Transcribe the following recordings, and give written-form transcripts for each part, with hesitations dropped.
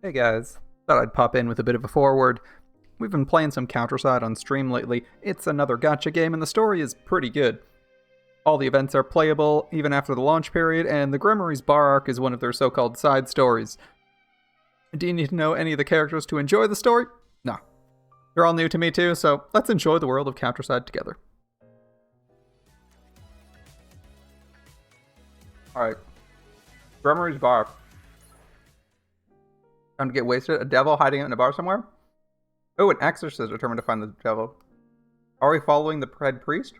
Hey guys, thought I'd pop in with a bit of a forward. We've been playing some Counterside on stream lately. It's another gacha game and the story is pretty good. All the events are playable even after the launch period, and the Gremory's bar arc is one of their so-called side stories. Do you need to know any of the characters to enjoy the story? Nah. They're all new to me too, so let's enjoy the world of Counterside together. Alright. Gremory's bar arc. Time to get wasted. A devil hiding out in a bar somewhere? Oh, an exorcist determined to find the devil. Are we following the head priest?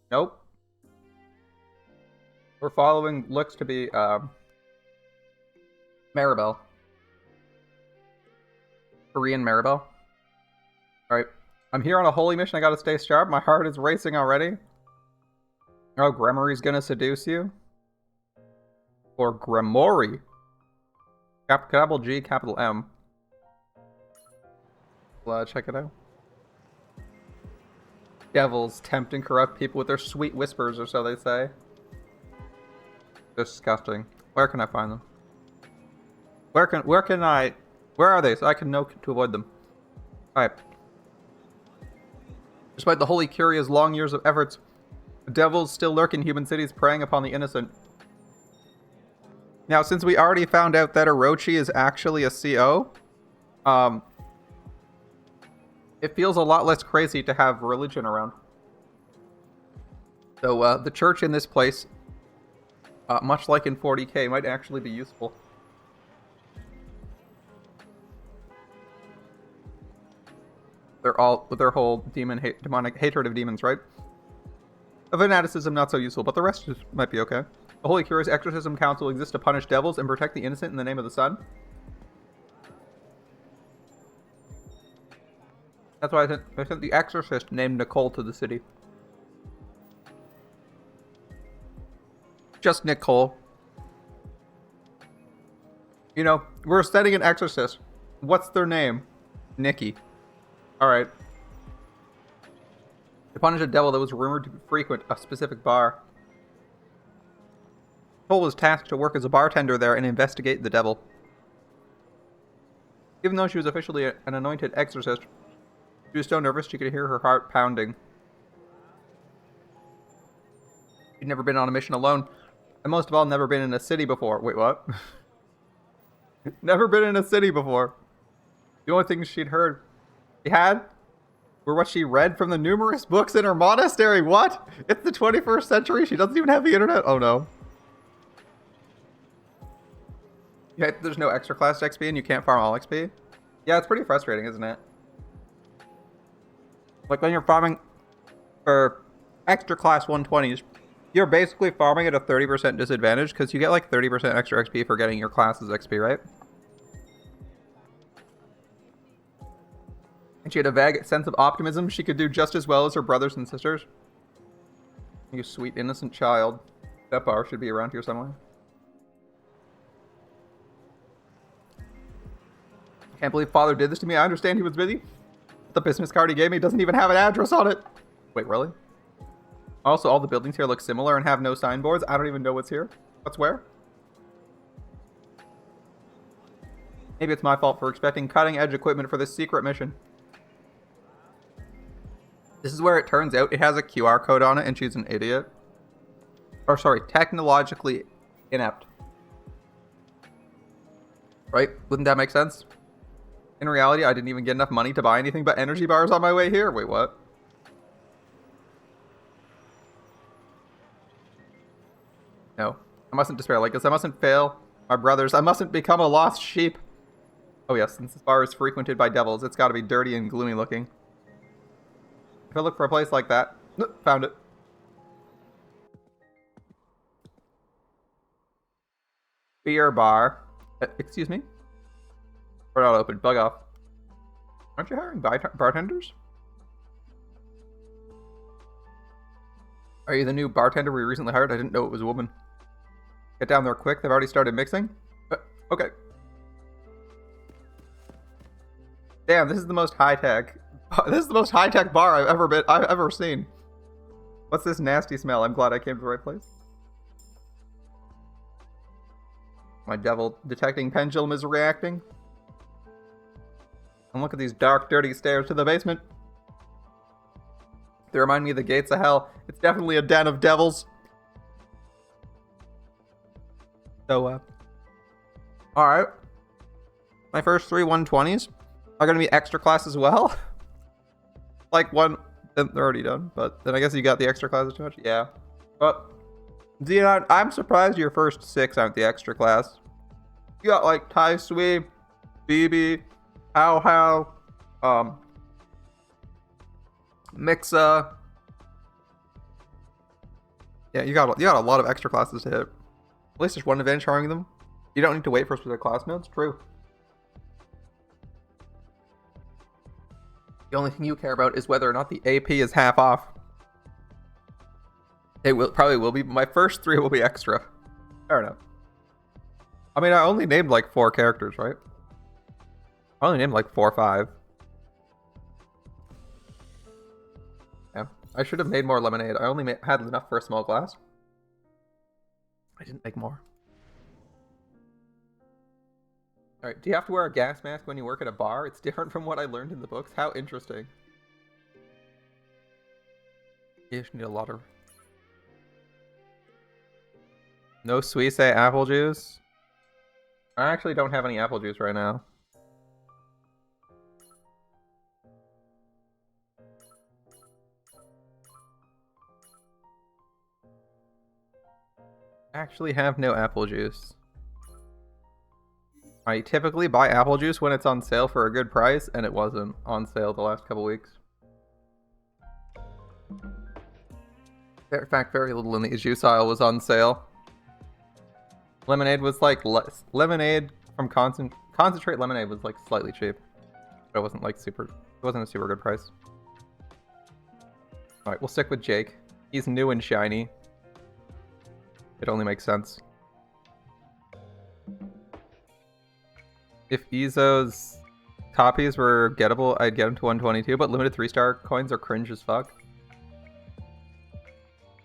Nope. We're following, looks to be, Maribel. Korean Maribel. Alright. I'm here on a holy mission. I gotta stay sharp. My heart is racing already. Oh, Gremory's gonna seduce you? Or Gremory? Capital G, capital M. Check it out. Devils tempt and corrupt people with their sweet whispers, or so they say. Disgusting. Where can I find them? Where are they so I can know to avoid them? Alright. Despite the Holy Curia's long years of efforts, the devils still lurk in human cities, preying upon the innocent. Now, since we already found out that Orochi is actually a CO, it feels a lot less crazy to have religion around. So, the church in this place, much like in 40k, might actually be useful. They're all, with their whole demonic hatred of demons, right? A fanaticism not so useful, but the rest might be okay. The Holy Curious Exorcism Council exists to punish devils and protect the innocent in the name of the sun. That's why I sent the exorcist named Nicole to the city. Just Nicole. You know, we're sending an exorcist. What's their name? Nikki. Alright. To punish a devil that was rumored to frequent a specific bar. Nicole was tasked to work as a bartender there and investigate the devil. Even though she was officially an anointed exorcist, she was so nervous she could hear her heart pounding. She'd never been on a mission alone, and most of all, never been in a city before. Wait, what? Never been in a city before. The only things she had were what she read from the numerous books in her monastery. What? It's the 21st century? She doesn't even have the internet? Oh no. Yeah, there's no extra class XP and you can't farm all XP. Yeah, it's pretty frustrating, isn't it? Like when you're farming for extra class 120s, you're basically farming at a 30% disadvantage because you get like 30% extra XP for getting your class's XP, right? And she had a vague sense of optimism. She could do just as well as her brothers and sisters. You sweet innocent child. That bar should be around here somewhere. Can't believe father did this to me. I understand he was busy. The business card he gave me doesn't even have an address on it. Wait, really? Also, all the buildings here look similar and have no signboards. I don't even know what's here. What's where? Maybe it's my fault for expecting cutting-edge equipment for this secret mission. This is where it turns out it has a QR code on it and she's an idiot. Or sorry, technologically inept. Right? Wouldn't that make sense? In reality, I didn't even get enough money to buy anything but energy bars on my way here. Wait, what? No. I mustn't despair like this. I mustn't fail my brothers. I mustn't become a lost sheep. Oh yes, since this bar is frequented by devils, it's gotta be dirty and gloomy looking. If I look for a place like that... Nope, found it. Beer bar. Excuse me? We're not open. Bug off. Aren't you hiring bartenders? Are you the new bartender we recently hired? I didn't know it was a woman. Get down there quick. They've already started mixing. Okay. Damn, this is the most high-tech. This is the most high-tech bar I've ever seen. What's this nasty smell? I'm glad I came to the right place. My devil detecting pendulum is reacting. And look at these dark, dirty stairs to the basement. They remind me of the gates of hell. It's definitely a den of devils. So, alright. My first 3 120s are going to be extra class as well. Like one, they're already done, but then I guess you got the extra classes too much. Yeah. But, Xenon, I'm surprised your first 6 aren't the extra class. You got like Tai Sui, BB, How, Mixa. Yeah, you got a lot of extra classes to hit. At least there's one advantage harming them. You don't need to wait for specific class nodes. True. The only thing you care about is whether or not the AP is half off. It probably will be. My first 3 will be extra. Fair enough. I mean, I only named like 4 characters, right? I only named like 4 or 5. Yeah, I should have made more lemonade. I only had enough for a small glass. I didn't make more. Alright, do you have to wear a gas mask when you work at a bar? It's different from what I learned in the books. How interesting. You just need a lot of... No Suisse apple juice? I actually don't have any apple juice right now. I actually have no apple juice. I typically buy apple juice when it's on sale for a good price, and it wasn't on sale the last couple weeks. In fact, very little in the juice aisle was on sale. Lemonade was like lemonade from concentrate lemonade was like slightly cheap, but it wasn't like super. It wasn't a super good price. All right, we'll stick with Jake. He's new and shiny. It only makes sense. If Izo's copies were gettable, I'd get him to 122, but limited 3-star coins are cringe as fuck.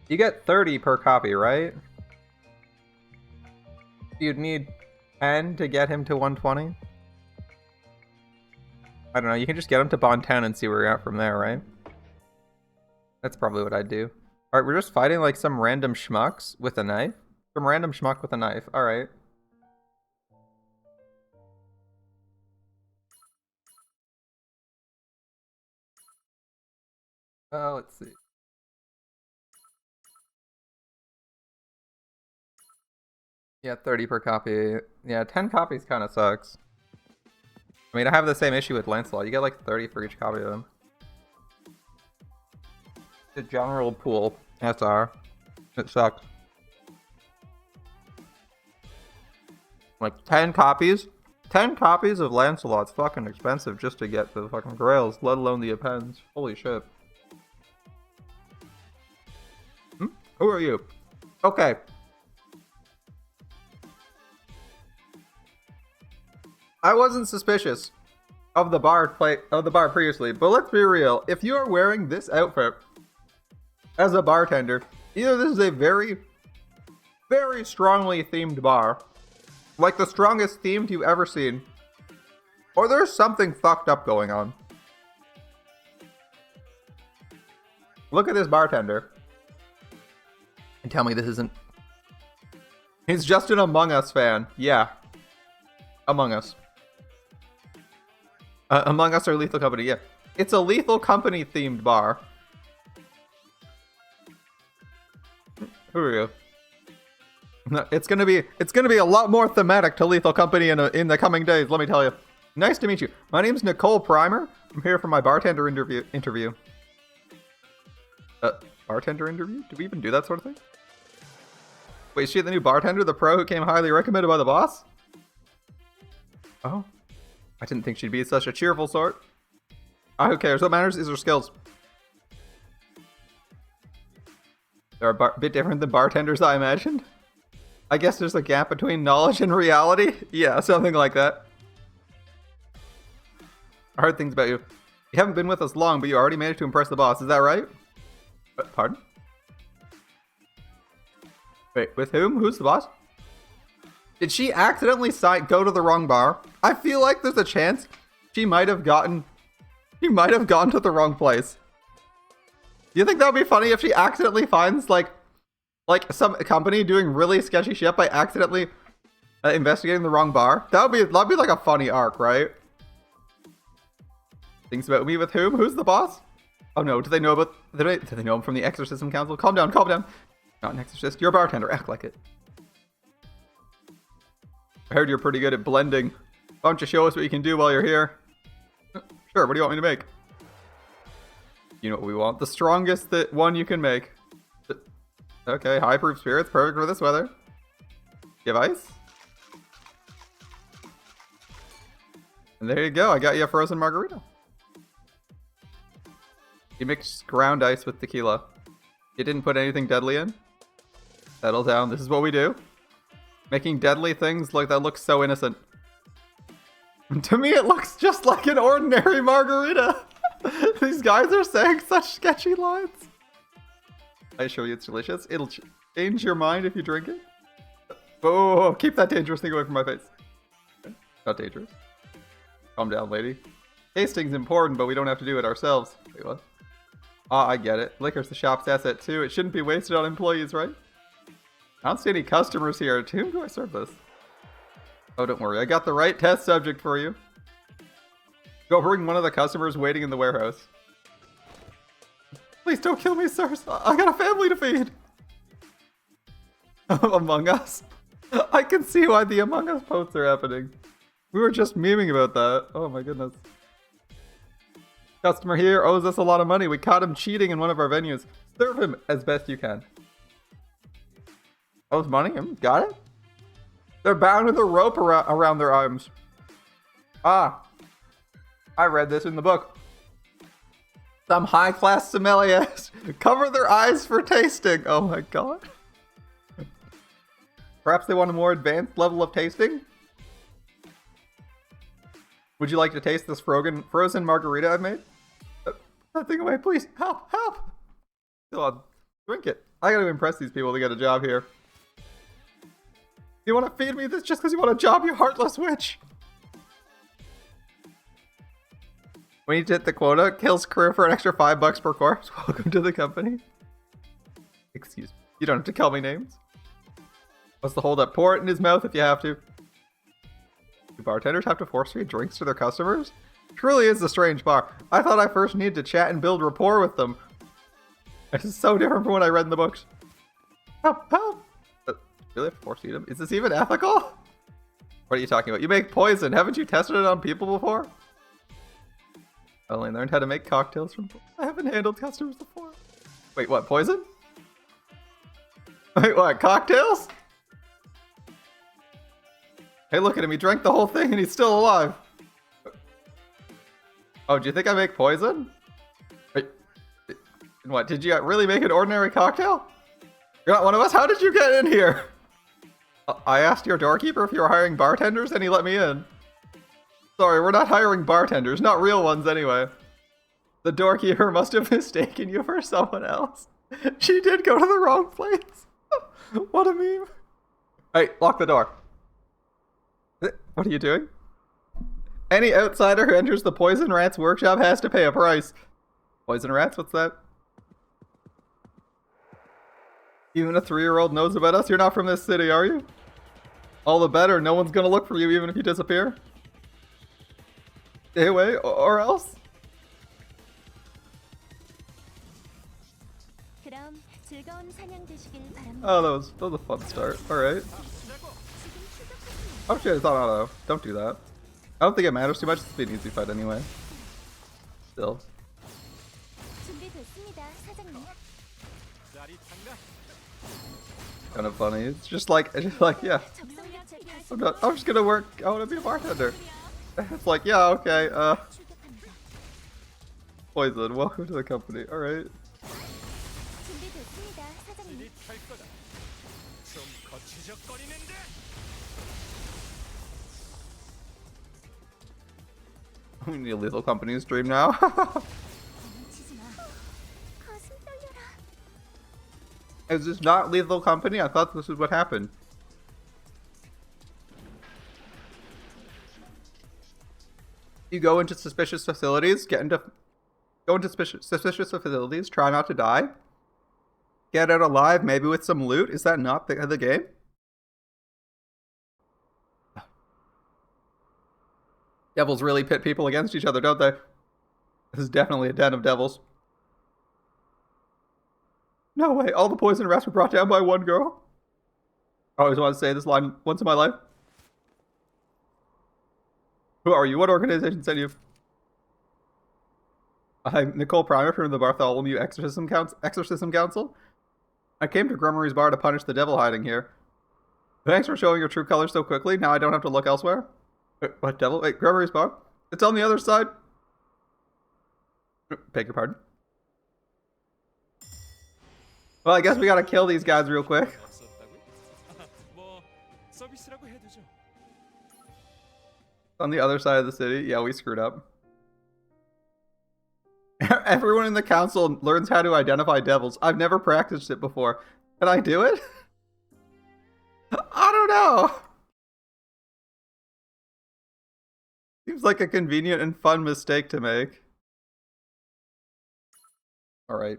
You get 30 per copy, right? You'd need 10 to get him to 120? I don't know, you can just get him to Bond 10 and see where you're at from there, right? That's probably what I'd do. Alright, we're just fighting like some random schmucks with a knife? Some random schmuck with a knife, alright. Let's see. Yeah, 30 per copy. Yeah, 10 copies kind of sucks. I mean, I have the same issue with Lancelot. You get like 30 for each copy of them. The general pool, SR. It sucks. Like 10 copies? 10 copies of Lancelot's fucking expensive just to get the fucking grails, let alone the appends. Holy shit. Who are you? Okay. I wasn't suspicious of the bar previously, but let's be real. If you are wearing this outfit as a bartender, either this is a very, very strongly themed bar, like the strongest themed you've ever seen, or there's something fucked up going on. Look at this bartender. And tell me this isn't... He's just an Among Us fan. Yeah. Among Us. Among Us or Lethal Company, yeah. It's a Lethal Company themed bar. Who are you? No, it's gonna be a lot more thematic to Lethal Company in the coming days, let me tell you. Nice to meet you. My name's Nicole Primer. I'm here for my bartender interview. Bartender interview? Do we even do that sort of thing? Wait, is she the new bartender, the pro who came highly recommended by the boss? Oh. I didn't think she'd be such a cheerful sort. Who cares? What matters is her skills. They're a bit different than bartenders, I imagined. I guess there's a gap between knowledge and reality. Yeah, something like that. I heard things about you. You haven't been with us long, but you already managed to impress the boss. Is that right? Pardon? Wait, with whom? Who's the boss? Did she accidentally go to the wrong bar? I feel like there's a chance she might have gone to the wrong place. Do you think that would be funny if she accidentally finds like some company doing really sketchy shit by accidentally investigating the wrong bar? That'd be like a funny arc, right? Things about me with whom? Who's the boss? Oh no, do they know him from the Exorcism Council? Calm down, calm down. Not an exorcist, you're a bartender, act like it. I heard you're pretty good at blending. Why don't you show us what you can do while you're here? Sure, what do you want me to make? You know what we want. The strongest one you can make. Okay, high proof spirits, perfect for this weather. You have ice? And there you go, I got you a frozen margarita. You mix ground ice with tequila. You didn't put anything deadly in? Settle down, this is what we do. Making deadly things like that looks so innocent. To me, it looks just like an ordinary margarita. These guys are saying such sketchy lines. I assure you it's delicious. It'll change your mind if you drink it. Oh, keep that dangerous thing away from my face. Okay. Not dangerous. Calm down, lady. Tasting's important, but we don't have to do it ourselves. Wait, what? Ah, I get it. Liquor's the shop's asset too. It shouldn't be wasted on employees, right? I don't see any customers here. To whom do I serve this? Oh, don't worry. I got the right test subject for you. Go bring one of the customers waiting in the warehouse. Please don't kill me, sirs. I got a family to feed. Among Us? I can see why the Among Us posts are happening. We were just memeing about that. Oh my goodness. Customer here owes us a lot of money. We caught him cheating in one of our venues. Serve him as best you can. Owes money? Got it? They're bound with a rope around their arms. Ah. I read this in the book. Some high-class sommeliers cover their eyes for tasting. Oh my god. Perhaps they want a more advanced level of tasting? Would you like to taste this frozen margarita I've made? That thing away, please. Help, help. Go on, drink it. I gotta impress these people to get a job here. You want to feed me this just because you want a job, you heartless witch? We need to hit the quota. Kills crew for an extra $5 per corpse. Welcome to the company. Excuse me. You don't have to call me names. What's the hold up? Pour it in his mouth if you have to. Do bartenders have to force feed drinks to their customers? Truly is a strange bar. I thought I first needed to chat and build rapport with them. This is so different from what I read in the books. Help, help! Really have to force feed them? Is this even ethical? What are you talking about? You make poison. Haven't you tested it on people before? I only learned how to make cocktails from... I haven't handled customers before. Wait, what? Poison? Wait, what? Cocktails? Hey, look at him. He drank the whole thing and he's still alive. Oh, do you think I make poison? Wait. What? Did you really make an ordinary cocktail? You're not one of us? How did you get in here? I asked your doorkeeper if you were hiring bartenders and he let me in. Sorry, we're not hiring bartenders. Not real ones anyway. The doorkeeper must have mistaken you for someone else. She did go to the wrong place. What a meme. Hey, lock the door. What are you doing? Any outsider who enters the Poison Rats workshop has to pay a price. Poison Rats? What's that? Even a 3-year-old knows about us? You're not from this city, are you? All the better. No one's gonna look for you even if you disappear. Stay away, or else? Oh, that was a fun start. Alright. Oh shit, it's on auto. Don't do that. I don't think it matters too much. It's an easy fight anyway. Still. Kind of funny. It's just like yeah. I'm just gonna work. I want to be a bartender. It's like, yeah, okay. Poison, welcome to the company. All right. We need a Lethal Company stream now. Is this not Lethal Company? I thought this is what happened. You go into suspicious facilities, go into suspicious facilities, try not to die, get out alive, maybe with some loot. Is that not the game? Devils really pit people against each other, don't they? This is definitely a den of devils. No way, all the poison rats were brought down by one girl. I always want to say this line once in my life. Who are you? What organization sent you? I'm Nicole Primer from the Bartholomew Exorcism Council. I came to Gremory's bar to punish the devil hiding here. Thanks for showing your true colors so quickly. Now I don't have to look elsewhere. Wait, what devil? Wait, Gremory's bar? It's on the other side. Beg your pardon. Well, I guess we gotta kill these guys real quick. On the other side of the city. Yeah, we screwed up. Everyone in the council learns how to identify devils. I've never practiced it before. Can I do it? I don't know. Seems like a convenient and fun mistake to make. Alright.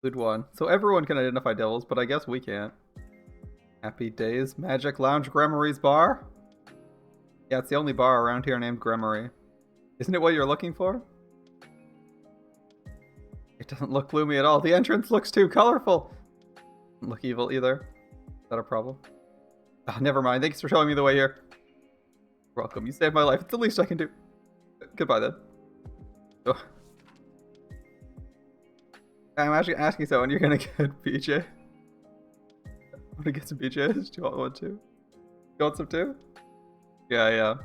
Good one. So everyone can identify devils, but I guess we can't. Happy Days. Magic Lounge Gremory's bar? Yeah, it's the only bar around here named Gremory. Isn't it what you're looking for? It doesn't look gloomy at all. The entrance looks too colorful. Doesn't look evil either. Is that a problem? Oh, never mind. Thanks for showing me the way here. You're welcome. You saved my life. It's the least I can do. Goodbye then. Oh. I'm actually asking someone, you're gonna get BJ? I'm gonna get some BJs. Do you want one too? You want some too? Yeah.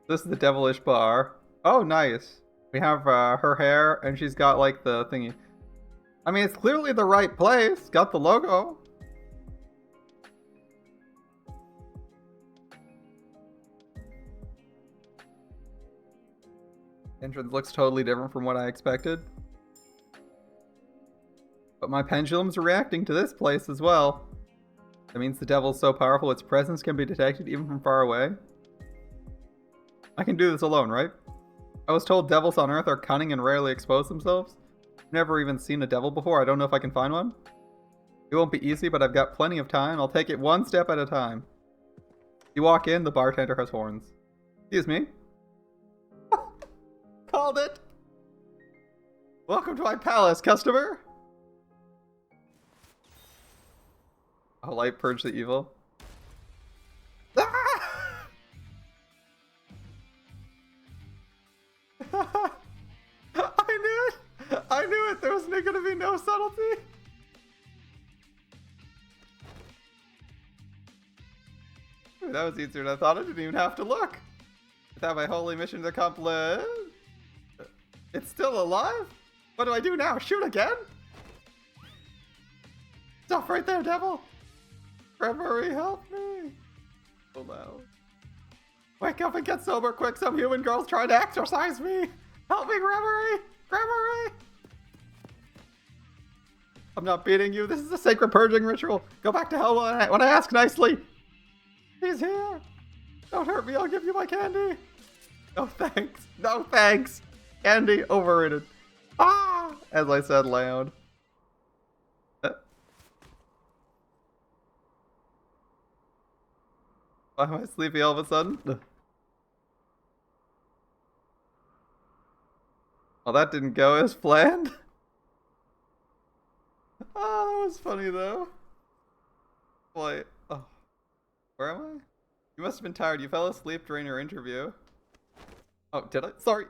This is the devilish bar. Oh, nice. We have her hair, and she's got like the thingy. I mean, it's clearly the right place. Got the logo. Entrance looks totally different from what I expected. But my pendulum's reacting to this place as well. That means the devil's so powerful its presence can be detected even from far away. I can do this alone, right? I was told devils on Earth are cunning and rarely expose themselves. I've never even seen a devil before. I don't know if I can find one. It won't be easy, but I've got plenty of time. I'll take it one step at a time. You walk in, the bartender has horns. Excuse me? Called it! Welcome to my palace, customer! I'll light purge the evil. Ah! I knew it! There was gonna be no subtlety! Ooh, that was easier than I thought. I didn't even have to look. Without my holy mission accomplished. It's still alive? What do I do now? Shoot again? Stop right there, devil! Gremory, help me! Oh no. Wake up and get sober quick, some human girl's trying to exorcise me! Help me, Gremory! Gremory! I'm not beating you, this is a sacred purging ritual! Go back to hell when I ask nicely! He's here! Don't hurt me, I'll give you my candy! No thanks, no thanks! Candy, overrated. Ah! As I said loud. Why am I sleepy all of a sudden? Well, that didn't go as planned. Oh, that was funny though. Wait, oh. Where am I? You must have been tired. You fell asleep during your interview. Oh, did I? Sorry.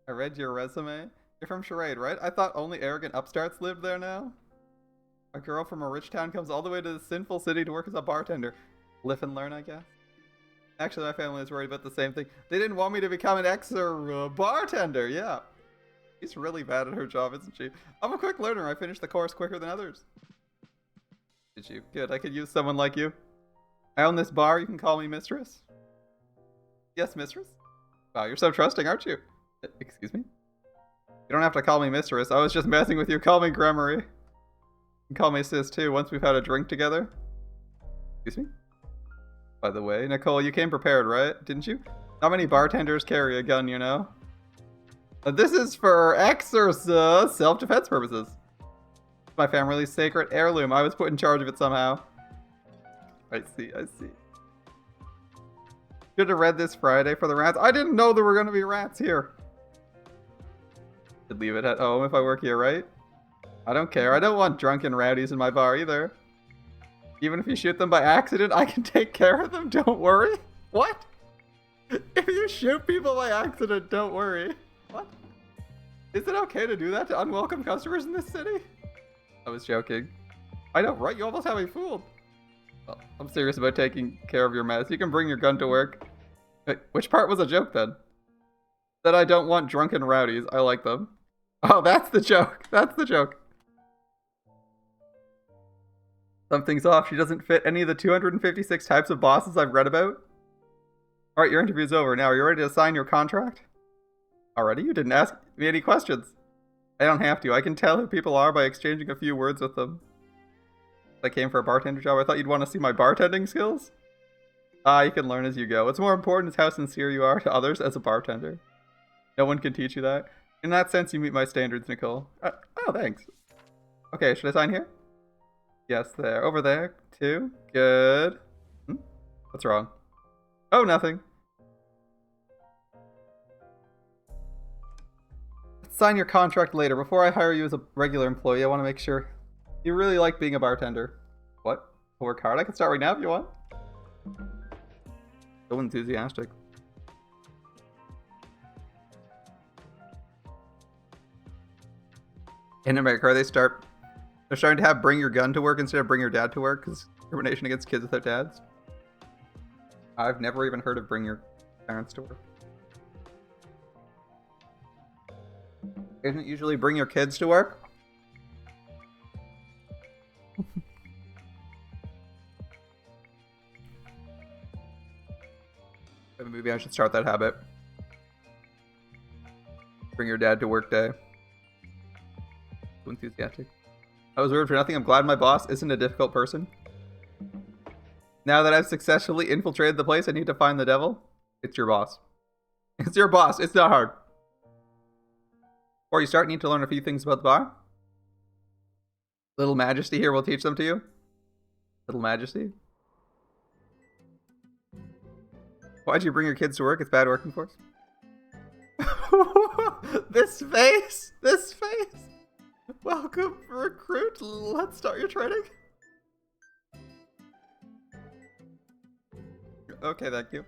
I read your resume. You're from Charade, right? I thought only arrogant upstarts lived there now. A girl from a rich town comes all the way to the sinful city to work as a bartender. Live and learn, I guess. Actually, my family is worried about the same thing. They didn't want me to become an bartender, yeah. She's really bad at her job, isn't she? I'm a quick learner. I finished the course quicker than others. Did you? Good, I could use someone like you. I own this bar. You can call me mistress. Yes, mistress? Wow, you're so trusting, aren't you? Excuse me? You don't have to call me mistress. I was just messing with you. Call me Gremory. You can call me sis too, once we've had a drink together. Excuse me? By the way, Nicole, you came prepared, right? Didn't you? How many bartenders carry a gun, you know? This is for exercise, self-defense purposes. My family's sacred heirloom. I was put in charge of it somehow. I see, I see. Should have read this Friday for the rats. I didn't know there were going to be rats here. Should leave it at home if I work here, right? I don't care. I don't want drunken rowdies in my bar either. Even if you shoot them by accident, I can take care of them. Don't worry. What? If you shoot people by accident, don't worry. What? Is it okay to do that to unwelcome customers in this city? I was joking. I know, right? You almost have me fooled. Well, I'm serious about taking care of your mess. You can bring your gun to work. Wait, which part was a joke then? That I don't want drunken rowdies. I like them. Oh, that's the joke. That's the joke. Something's off. She doesn't fit any of the 256 types of bosses I've read about. Alright, your interview's over. Now, are you ready to sign your contract? Already? You didn't ask me any questions. I don't have to. I can tell who people are by exchanging a few words with them. I came for a bartender job. I thought you'd want to see my bartending skills. You can learn as you go. What's more important is how sincere you are to others as a bartender. No one can teach you that. In that sense, you meet my standards, Nicole. Oh, thanks. Okay, should I sign here? Yes, there. Over there, too. Good. What's wrong? Oh, nothing. Sign your contract later. Before I hire you as a regular employee, I want to make sure you really like being a bartender. What? I'll work hard. I can start right now if you want. So enthusiastic. In America, they're starting to have bring your gun to work instead of bring your dad to work because discrimination against kids without dads. I've never even heard of bring your parents to work. Isn't it usually bring your kids to work? Maybe I should start that habit. Bring your dad to work day. So enthusiastic. I was worried for nothing. I'm glad my boss isn't a difficult person. Now that I've successfully infiltrated the place, I need to find the devil. It's your boss. It's your boss. It's not hard. Before you start, you need to learn a few things about the bar. Little Majesty here will teach them to you. Little Majesty. Why'd you bring your kids to work? It's bad working force. This face! This face! Welcome, recruit. Let's start your training. Okay, thank you.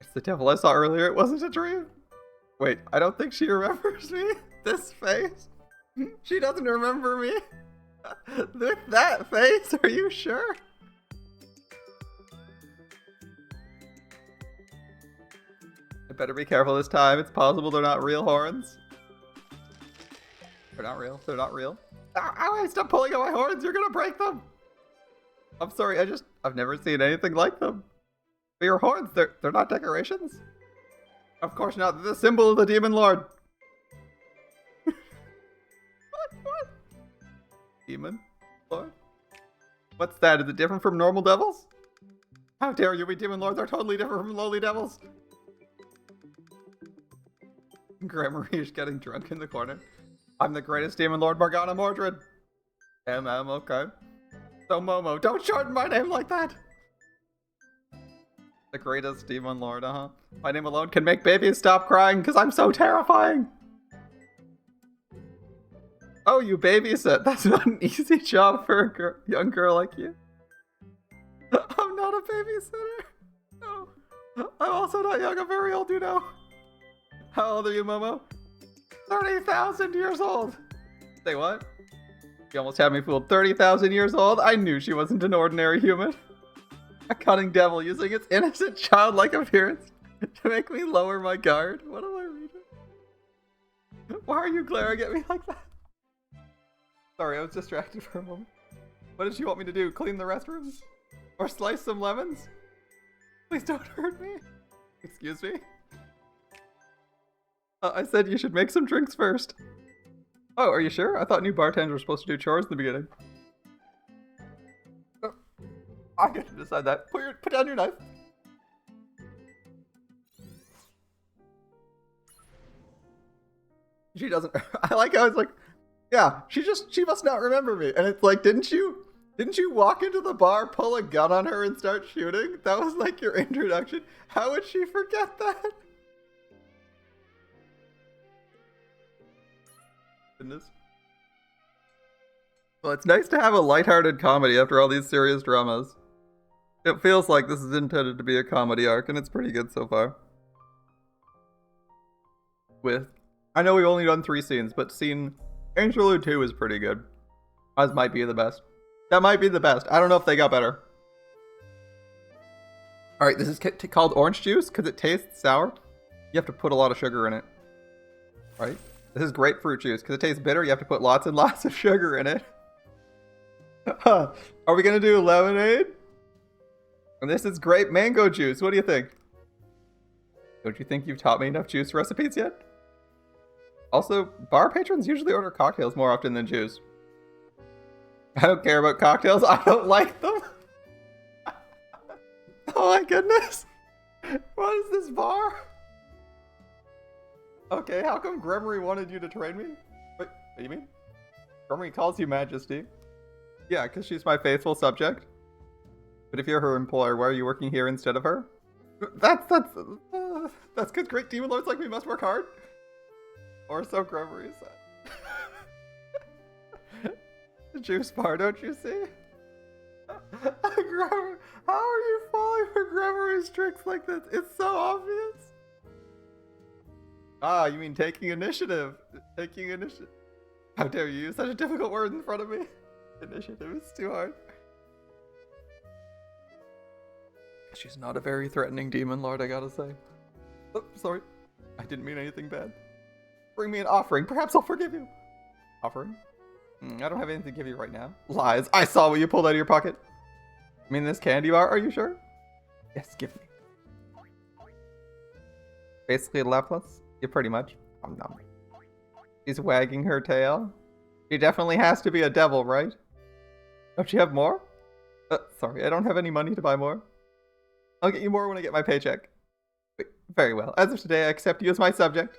It's the devil I saw earlier. It wasn't a dream. Wait, I don't think she remembers me. This face. She doesn't remember me. With that face, are you sure? I better be careful this time. It's possible they're not real horns. They're not real. They're not real. Ow, stop pulling at my horns. You're gonna break them. I'm sorry. I've never seen anything like them. But your horns, they're not decorations? Of course not. They're the symbol of the Demon Lord. What? Demon Lord? What's that? Is it different from normal devils? How dare you? We Demon Lords are totally different from lowly devils. Gremory is getting drunk in the corner. I'm the greatest Demon Lord, Morgana Mordred. Okay. So Momo, don't shorten my name like that. The greatest Demon Lord, My name alone can make babies stop crying because I'm so terrifying. Oh, you babysit. That's not an easy job for a young girl like you. I'm not a babysitter. No. I'm also not young. I'm very old, you know. How old are you, Momo? 30,000 years old. Say what? You almost had me fooled. 30,000 years old? I knew she wasn't an ordinary human. A cunning devil using its innocent, childlike appearance to make me lower my guard. What am I reading? Why are you glaring at me like that? Sorry, I was distracted for a moment. What did she want me to do? Clean the restrooms? Or slice some lemons? Please don't hurt me. Excuse me? I said you should make some drinks first. Oh, are you sure? I thought new bartenders were supposed to do chores in the beginning. Oh, I'm gonna decide that. Put down your knife. She doesn't. I like how it's like, yeah, she must not remember me. And it's like, didn't you walk into the bar, pull a gun on her, and start shooting? That was like your introduction. How would she forget that? Goodness. Well, it's nice to have a lighthearted comedy after all these serious dramas. It feels like this is intended to be a comedy arc, and it's pretty good so far. I know we've only done 3 scenes, but scene Interlude 2 is pretty good. As might be the best. That might be the best. I don't know if they got better. Alright, this is called orange juice because it tastes sour. You have to put a lot of sugar in it. Right? This is grapefruit juice because it tastes bitter. You have to put lots and lots of sugar in it. Are we going to do lemonade? And this is grape mango juice. What do you think? Don't you think you've taught me enough juice recipes yet? Also, bar patrons usually order cocktails more often than juice. I don't care about cocktails. I don't like them. Oh my goodness. What is this bar? Okay, how come Gremory wanted you to train me? Wait, what do you mean? Gremory calls you Majesty. Yeah, because she's my faithful subject. But if you're her employer, why are you working here instead of her? That's because great demon lords like me must work hard. Or so Gremory said. The juice bar, don't you see? Gremory, how are you falling for Gremory's tricks like this? It's so obvious. Ah, you mean taking initiative. Taking initiative. How dare you use such a difficult word in front of me? Initiative is too hard. She's not a very threatening demon lord, I gotta say. Oh, sorry. I didn't mean anything bad. Bring me an offering. Perhaps I'll forgive you. Offering? I don't have anything to give you right now. Lies. I saw what you pulled out of your pocket. I mean this candy bar, are you sure? Yes, give me. Basically a Laplace? Yeah, pretty much. Nom. She's wagging her tail. She definitely has to be a devil, right? Don't you have more? Sorry, I don't have any money to buy more. I'll get you more when I get my paycheck. Wait, very well. As of today, I accept you as my subject.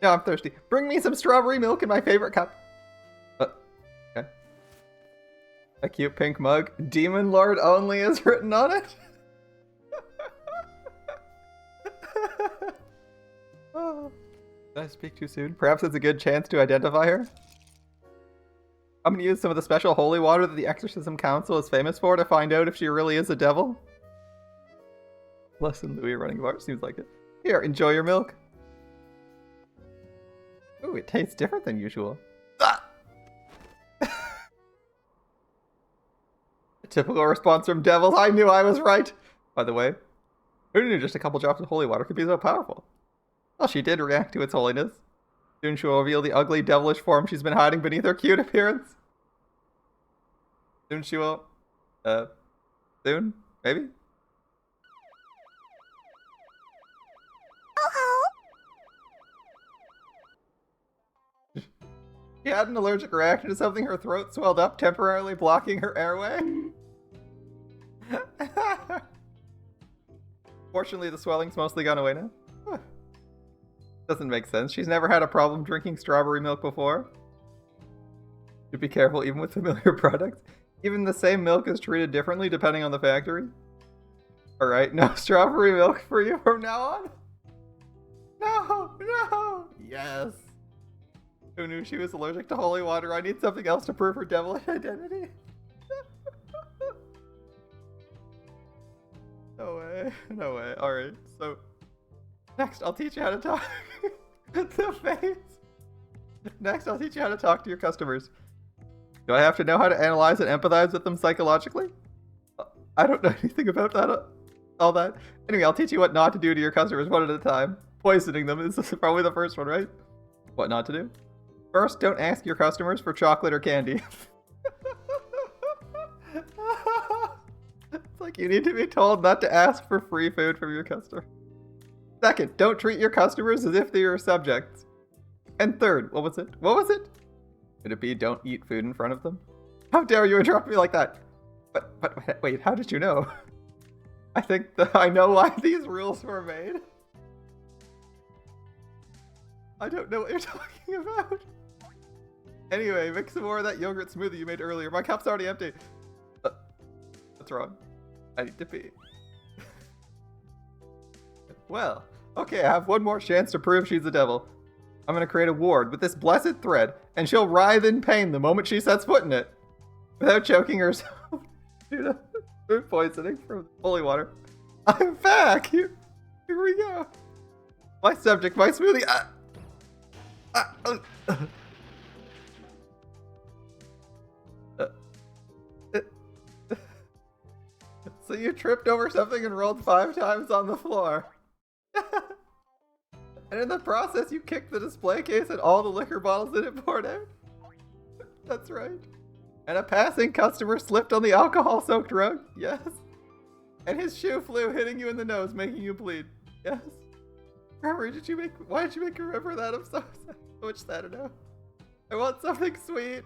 Now I'm thirsty. Bring me some strawberry milk in my favorite cup. Okay. A cute pink mug. Demon Lord only is written on it. Oh. Did I speak too soon? Perhaps it's a good chance to identify her. I'm gonna use some of the special holy water that the Exorcism Council is famous for to find out if she really is a devil. Less than Louis running bar, seems like it. Here, enjoy your milk. Ooh, it tastes different than usual. Ah! A typical response from devils. I knew I was right. By the way, who knew just a couple drops of holy water could be so powerful? Well, she did react to its holiness. Soon she will reveal the ugly, devilish form she's been hiding beneath her cute appearance. Soon she will... soon? Maybe? She had an allergic reaction to something. Her throat swelled up, temporarily blocking her airway. Fortunately, the swelling's mostly gone away now. Doesn't make sense. She's never had a problem drinking strawberry milk before. Should be careful even with familiar products. Even the same milk is treated differently depending on the factory. Alright, no strawberry milk for you from now on? No! Yes! Who knew she was allergic to holy water? I need something else to prove her devilish identity. No way. Alright, so... Next, I'll teach you how to talk. The face. Next, I'll teach you how to talk to your customers. Do I have to know how to analyze and empathize with them psychologically? I don't know anything about that. All that. Anyway, I'll teach you what not to do to your customers one at a time. Poisoning them is probably the first one, right? What not to do? First, don't ask your customers for chocolate or candy. It's like you need to be told not to ask for free food from your customer. Second, don't treat your customers as if they're your subjects. And third, what was it? Could it be don't eat food in front of them? How dare you interrupt me like that? But wait, how did you know? I think that I know why these rules were made. I don't know what you're talking about. Anyway, mix some more of that yogurt smoothie you made earlier. My cup's already empty. What's wrong? I need to pee. Well, okay, I have one more chance to prove she's a devil. I'm gonna create a ward with this blessed thread, and she'll writhe in pain the moment she sets foot in it. Without choking herself due to food poisoning from holy water. I'm back! Here we go. My subject, my smoothie. So you tripped over something and rolled 5 times on the floor. And in the process, you kicked the display case and all the liquor bottles in it poured out? That's right. And a passing customer slipped on the alcohol-soaked rug? Yes. And his shoe flew, hitting you in the nose, making you bleed? Yes. Gremory, why did you make me remember that? I'm so much sad now. I want something sweet.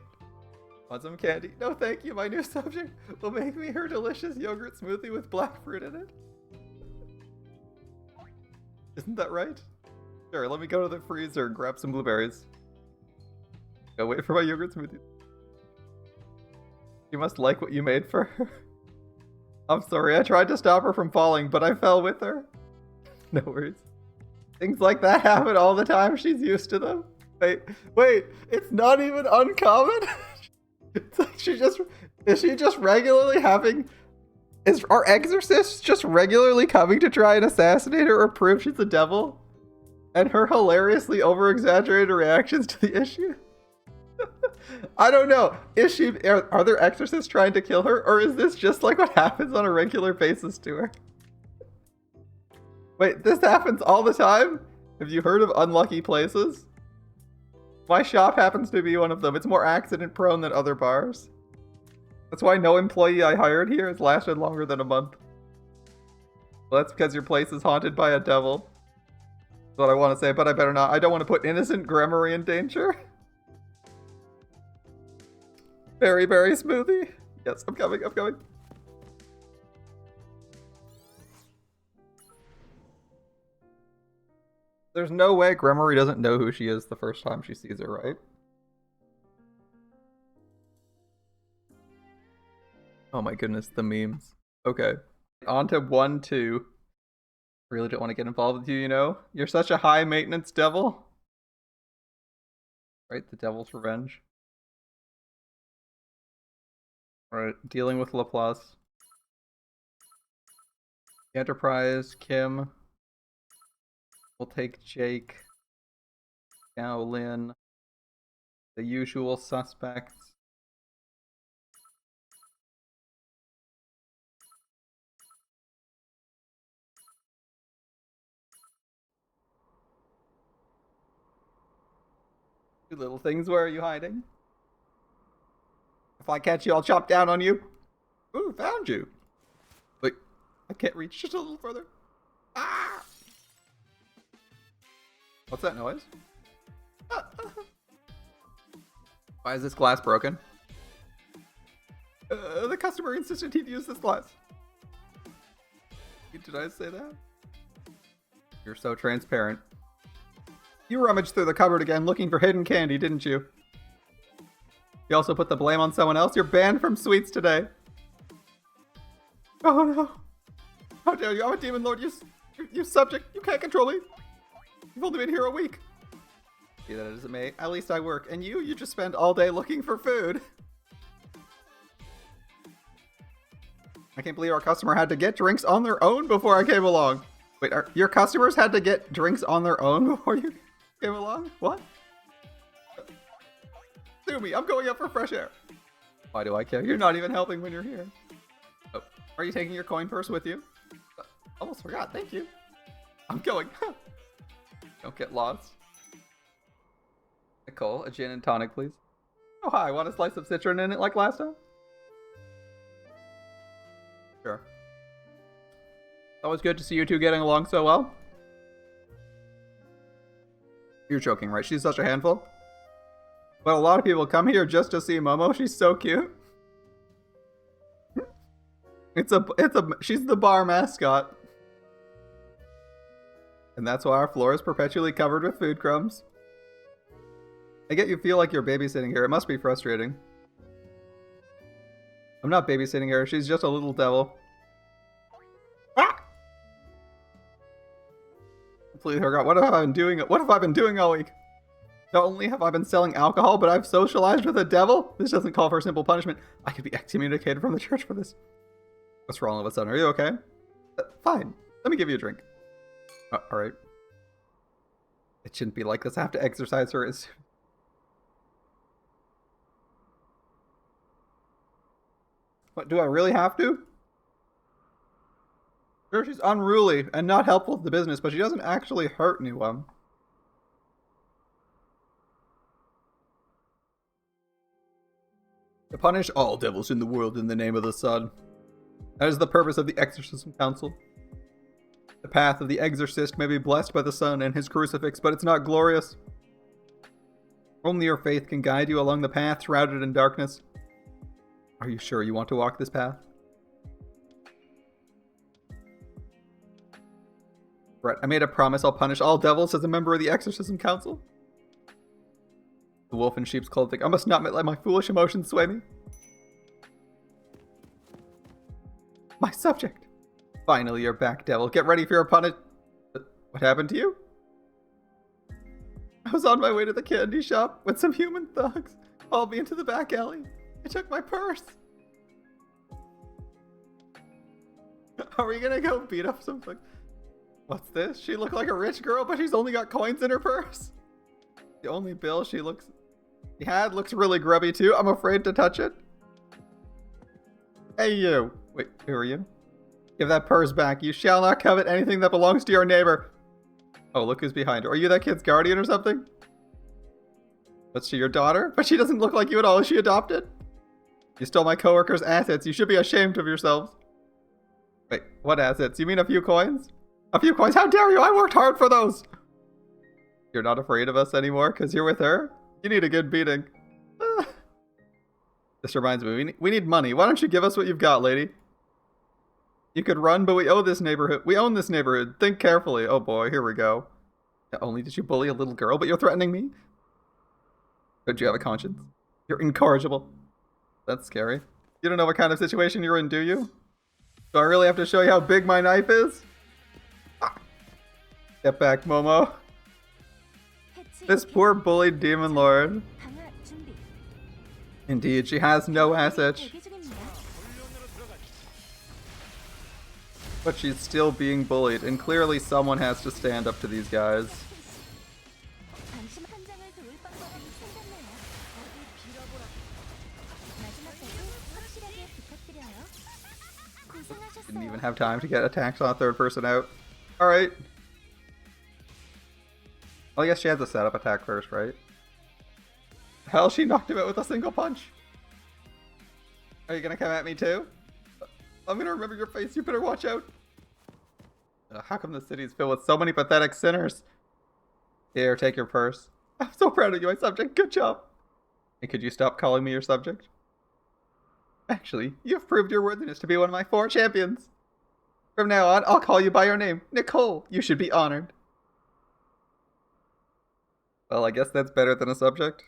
Want some candy? No thank you, my new subject will make me her delicious yogurt smoothie with black fruit in it. Isn't that right? Sure, let me go to the freezer and grab some blueberries. Go wait for my yogurt smoothie. You must like what you made for her. I'm sorry, I tried to stop her from falling, but I fell with her. No worries. Things like that happen all the time, she's used to them. Wait, it's not even uncommon? It's like is she just regularly are exorcists just regularly coming to try and assassinate her or prove she's a devil? And her hilariously over-exaggerated reactions to the issue? I don't know. Are there exorcists trying to kill her, or is this just like what happens on a regular basis to her? Wait, this happens all the time? Have you heard of unlucky places? My shop happens to be one of them. It's more accident prone than other bars. That's why no employee I hired here has lasted longer than a month. Well, that's because your place is haunted by a devil. That's what I want to say, but I better not. I don't want to put innocent Gremory in danger. Berry smoothie. Yes, I'm coming. There's no way Gremory doesn't know who she is the first time she sees her, right? Oh my goodness, the memes. Okay. On to 1-2. Really don't want to get involved with you, you know? You're such a high maintenance devil. Right, the devil's revenge. Alright, dealing with Laplace. Enterprise, Kim. We'll take Jake. Now Lynn. The usual suspects. You little things, where are you hiding? If I catch you, I'll chop down on you. Ooh, found you. Wait, I can't reach just a little further. Ah! What's that noise? Why is this glass broken? The customer insisted he'd use this glass. Did I say that? You're so transparent. You rummaged through the cupboard again looking for hidden candy, didn't you? You also put the blame on someone else? You're banned from sweets today. Oh no. How dare you? I'm a demon lord. You subject. You can't control me. You've only been here a week. See, that isn't me. At least I work. And you just spend all day looking for food. I can't believe our customer had to get drinks on their own before I came along. Wait, your customers had to get drinks on their own before you came along? What? Sue me. I'm going up for fresh air. Why do I care? You're not even helping when you're here. Oh, are you taking your coin purse with you? Almost forgot. Thank you. I'm going. Don't get lost. Nicole, a gin and tonic, please. Oh, hi. Want a slice of citron in it like last time? Sure. Always good to see you two getting along so well. You're joking, right? She's such a handful. But a lot of people come here just to see Momo. She's so cute. She's the bar mascot. And that's why our floor is perpetually covered with food crumbs. I get you feel like you're babysitting her. It must be frustrating. I'm not babysitting her. She's just a little devil. Ah! Completely forgot. What have I been doing? What have I been doing all week? Not only have I been selling alcohol, but I've socialized with a devil? This doesn't call for simple punishment. I could be excommunicated from the church for this. What's wrong with son? Are you okay? Fine. Let me give you a drink. Alright. It shouldn't be like this. I have to exercise her as... What, do I really have to? Sure, she's unruly and not helpful to the business, but she doesn't actually hurt anyone. To punish all devils in the world in the name of the sun. That is the purpose of the Exorcism Council. The path of the exorcist may be blessed by the sun and his crucifix, but it's not glorious. Only your faith can guide you along the path shrouded in darkness. Are you sure you want to walk this path? Brett, I made a promise I'll punish all devils as a member of the Exorcism Council. The wolf in sheep's clothing. I must not let my foolish emotions sway me. My subject. Finally, you're back, devil. Get ready for your punishment. What happened to you? I was on my way to the candy shop when some human thugs hauled me into the back alley. They took my purse. Are we gonna go beat up something? What's this? She looked like a rich girl, but she's only got coins in her purse. The only bill she had looks really grubby too. I'm afraid to touch it. Hey you. Wait, who are you? Give that purse back. You shall not covet anything that belongs to your neighbor. Oh, look who's behind her. Are you that kid's guardian or something? What's she, your daughter? But she doesn't look like you at all. Is she adopted? You stole my coworker's assets. You should be ashamed of yourselves. Wait, what assets? You mean a few coins? A few coins? How dare you? I worked hard for those. You're not afraid of us anymore because you're with her? You need a good beating. This reminds me, we need money. Why don't you give us what you've got, lady? You could run, but we own this neighborhood. We own this neighborhood. Think carefully. Oh boy, here we go. Not only did you bully a little girl, but you're threatening me? Don't you have a conscience? You're incorrigible. That's scary. You don't know what kind of situation you're in, do you? Do I really have to show you how big my knife is? Ah. Get back, Momo. This poor bullied demon lord. Indeed, she has no assets. But she's still being bullied, and clearly someone has to stand up to these guys. Didn't even have time to get attacks on a third person out. Alright. Well, I guess she has a setup attack first, right? Hell, she knocked him out with a single punch. Are you gonna come at me too? I'm gonna remember your face, you better watch out. How come the city is filled with so many pathetic sinners? Here, take your purse. I'm so proud of you, my subject. Good job. And could you stop calling me your subject? Actually, you've proved your worthiness to be one of my 4 champions. From now on, I'll call you by your name. Nicole, you should be honored. Well, I guess that's better than a subject.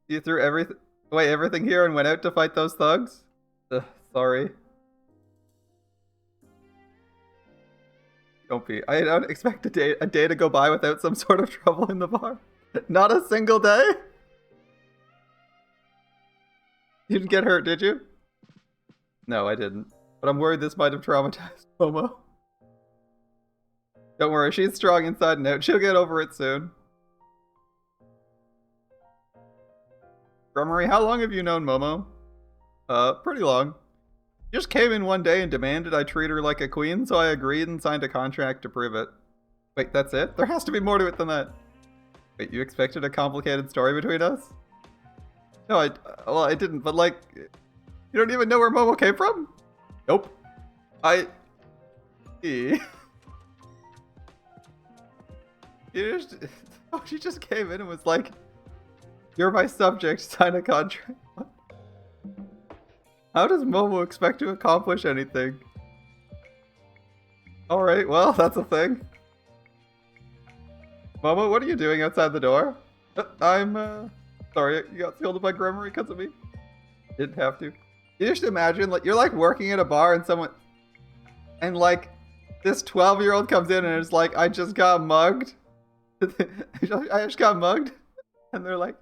You threw everything here and went out to fight those thugs? Sorry. Don't be. I don't expect a day to go by without some sort of trouble in the bar. Not a single day? You didn't get hurt, did you? No, I didn't. But I'm worried this might have traumatized Momo. Don't worry, she's strong inside and out. She'll get over it soon. Gremory, how long have you known Momo? Pretty long. She just came in one day and demanded I treat her like a queen, so I agreed and signed a contract to prove it. Wait, that's it? There has to be more to it than that. Wait, you expected a complicated story between us? No, I didn't, but like, you don't even know where Momo came from? Nope. She just came in and was like, you're my subject, sign a contract. What? How does Momo expect to accomplish anything? Alright, well, that's a thing. Momo, what are you doing outside the door? I'm, sorry, you got scolded by Gremory because of me? Didn't have to. You just imagine, like, you're, like, working at a bar and someone... And, like, this 12-year-old comes in and is like, I just got mugged. I just got mugged. And they're like,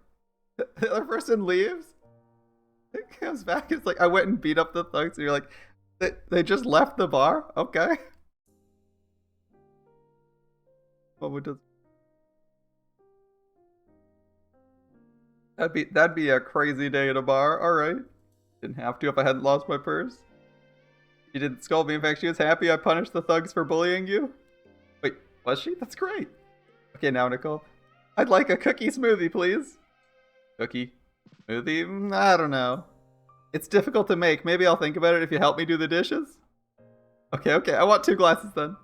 the other person leaves. It comes back, it's like, I went and beat up the thugs. And you're like, they just left the bar? Okay. Momo does... That'd be a crazy day at a bar. All right. Didn't have to if I hadn't lost my purse. You didn't scold me. In fact, she was happy I punished the thugs for bullying you. Wait, was she? That's great. Okay, now Nicole. I'd like a cookie smoothie, please. Cookie smoothie? I don't know. It's difficult to make. Maybe I'll think about it if you help me do the dishes. Okay, okay. I want 2 glasses then.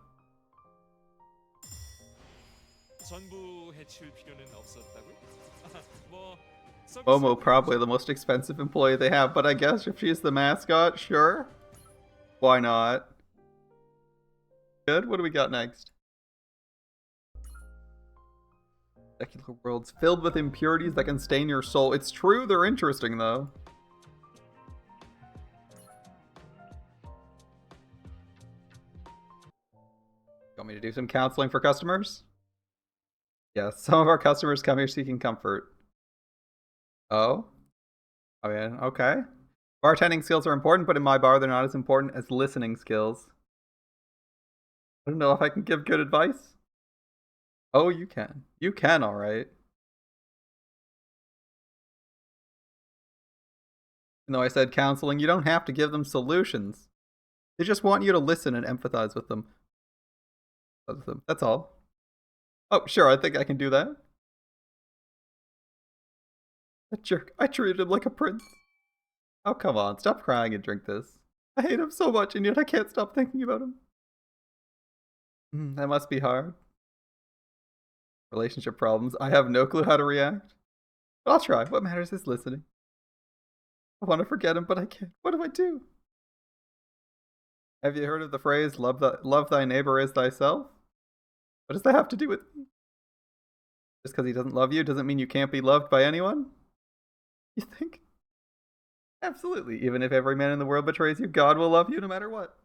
Momo probably the most expensive employee they have, but I guess if she's the mascot, sure. Why not? Good. What do we got next? Secular worlds filled with impurities that can stain your soul. It's true, they're interesting though. You want me to do some counseling for customers? Yes, some of our customers come here seeking comfort. Oh? I mean, okay. Bartending skills are important, but in my bar they're not as important as listening skills. I don't know if I can give good advice. Oh, you can. You can, alright. Even though I said counseling, you don't have to give them solutions. They just want you to listen and empathize with them. That's all. Oh, sure, I think I can do that. That jerk. I treated him like a prince. Oh, come on. Stop crying and drink this. I hate him so much, and yet I can't stop thinking about him. That must be hard. Relationship problems. I have no clue how to react. But I'll try. What matters is listening. I want to forget him, but I can't. What do I do? Have you heard of the phrase, love thy neighbor as thyself? What does that have to do with me? Just because he doesn't love you doesn't mean you can't be loved by anyone? You think? Absolutely. Even if every man in the world betrays you, God will love you no matter what.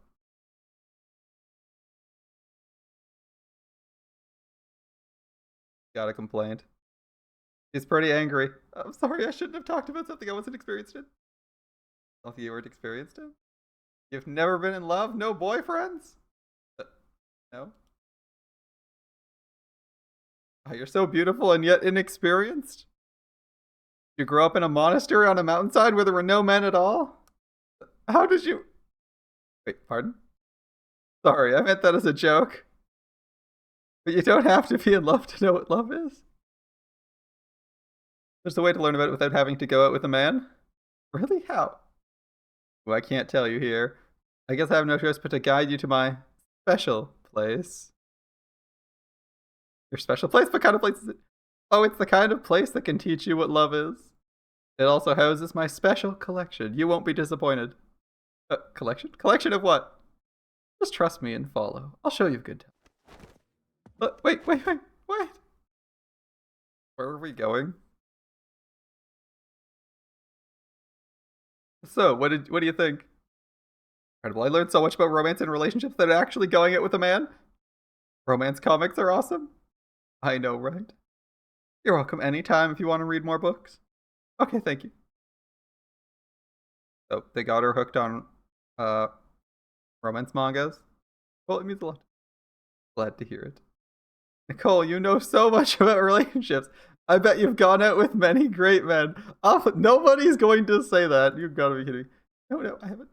Got a complaint. He's pretty angry. I'm sorry, I shouldn't have talked about something I wasn't experienced in. If you weren't experienced in? You've never been in love? No boyfriends? No? Oh, you're so beautiful and yet inexperienced? You grew up in a monastery on a mountainside where there were no men at all? How did you... Wait, pardon? Sorry, I meant that as a joke. But you don't have to be in love to know what love is. There's a way to learn about it without having to go out with a man? Really? How? Well, I can't tell you here. I guess I have no choice but to guide you to my special place. Your special place? What kind of place is it? Oh, it's the kind of place that can teach you what love is. It also houses my special collection. You won't be disappointed. Collection? Collection of what? Just trust me and follow. I'll show you a good time. Wait. Where are we going? So, what do you think? Incredible. I learned so much about romance and relationships that actually going out with a man. Romance comics are awesome. I know, right? You're welcome anytime if you want to read more books. Okay, thank you. So, they got her hooked on romance mangas. Well, it means a lot. Glad to hear it. Nicole, you know so much about relationships. I bet you've gone out with many great men. Oh, nobody's going to say that. You've got to be kidding. No, I haven't.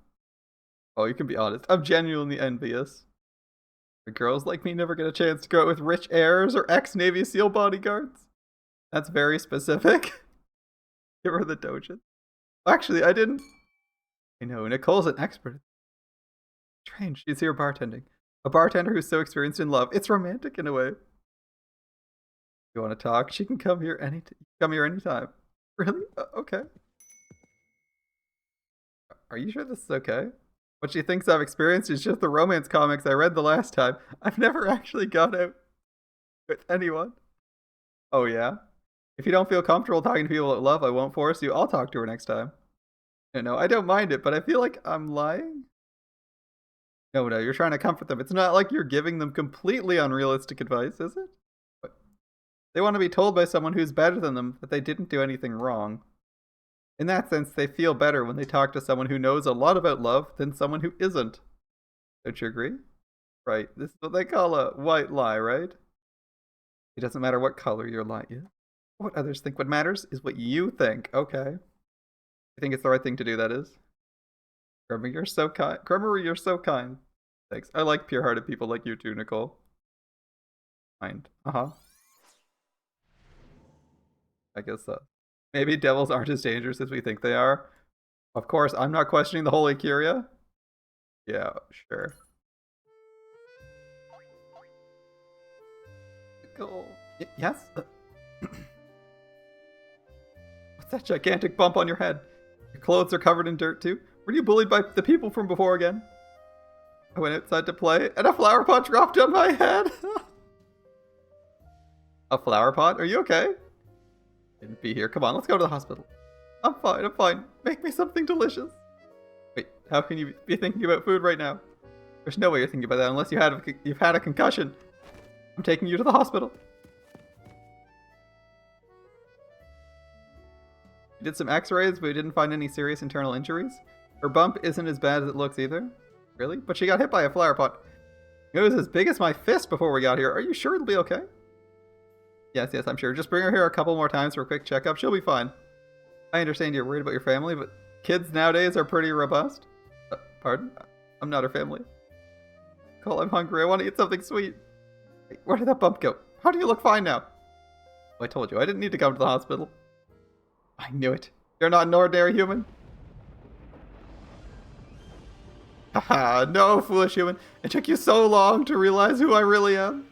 Oh, you can be honest. I'm genuinely envious. The girls like me never get a chance to go out with rich heirs or ex-Navy SEAL bodyguards. That's very specific. Give her the dojin. Actually, I didn't. I know, Nicole's an expert. Strange, she's here bartending. A bartender who's so experienced in love. It's romantic in a way. You want to talk? She can come here anytime. Really? Okay. Are you sure this is okay? What she thinks I've experienced is just the romance comics I read the last time. I've never actually gone out with anyone. Oh, yeah? If you don't feel comfortable talking to people that love, I won't force you. I'll talk to her next time. No, I don't mind it, but I feel like I'm lying. No, you're trying to comfort them. It's not like you're giving them completely unrealistic advice, is it? But they want to be told by someone who's better than them that they didn't do anything wrong. In that sense, they feel better when they talk to someone who knows a lot about love than someone who isn't. Don't you agree? Right, this is what they call a white lie, right? It doesn't matter what color your lie is. What others think. What matters is what you think. Okay. I think it's the right thing to do, that is. Gremory, you're so kind. Gremory, you're so kind. Thanks. I like pure-hearted people like you too, Nicole. Kind. Uh-huh. I guess so. Maybe devils aren't as dangerous as we think they are. Of course, I'm not questioning the Holy Curia. Yeah, sure. Nicole. Yes? What's that gigantic bump on your head? Your clothes are covered in dirt too? Were you bullied by the people from before again? I went outside to play, and a flower pot dropped on my head. A flower pot? Are you okay? Didn't be here. Come on, let's go to the hospital. I'm fine, I'm fine. Make me something delicious. Wait, how can you be thinking about food right now? There's no way you're thinking about that unless you've had a concussion. I'm taking you to the hospital. We did some x-rays, but we didn't find any serious internal injuries. Her bump isn't as bad as it looks either. Really? But she got hit by a flower pot. It was as big as my fist before we got here. Are you sure it'll be okay? Yes, I'm sure. Just bring her here a couple more times for a quick checkup. She'll be fine. I understand you're worried about your family, but kids nowadays are pretty robust. Pardon? I'm not her family. Cole, I'm hungry. I want to eat something sweet. Wait, where did that bump go? How do you look fine now? I told you, I didn't need to come to the hospital. I knew it. You're not an ordinary human. Haha, no, foolish human. It took you so long to realize who I really am.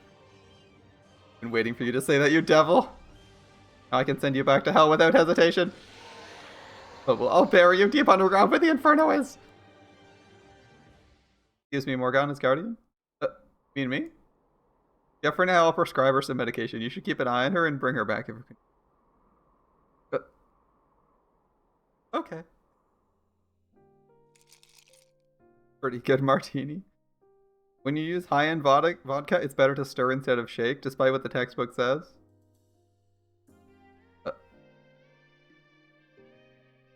I've been waiting for you to say that, you devil. Now I can send you back to hell without hesitation. But I'll bury you deep underground where the inferno is. Excuse me, Morgana's guardian? Mean me? Yeah, for now I'll prescribe her some medication. You should keep an eye on her and bring her back if you can. Okay. Pretty good martini. When you use high-end vodka, it's better to stir instead of shake, despite what the textbook says.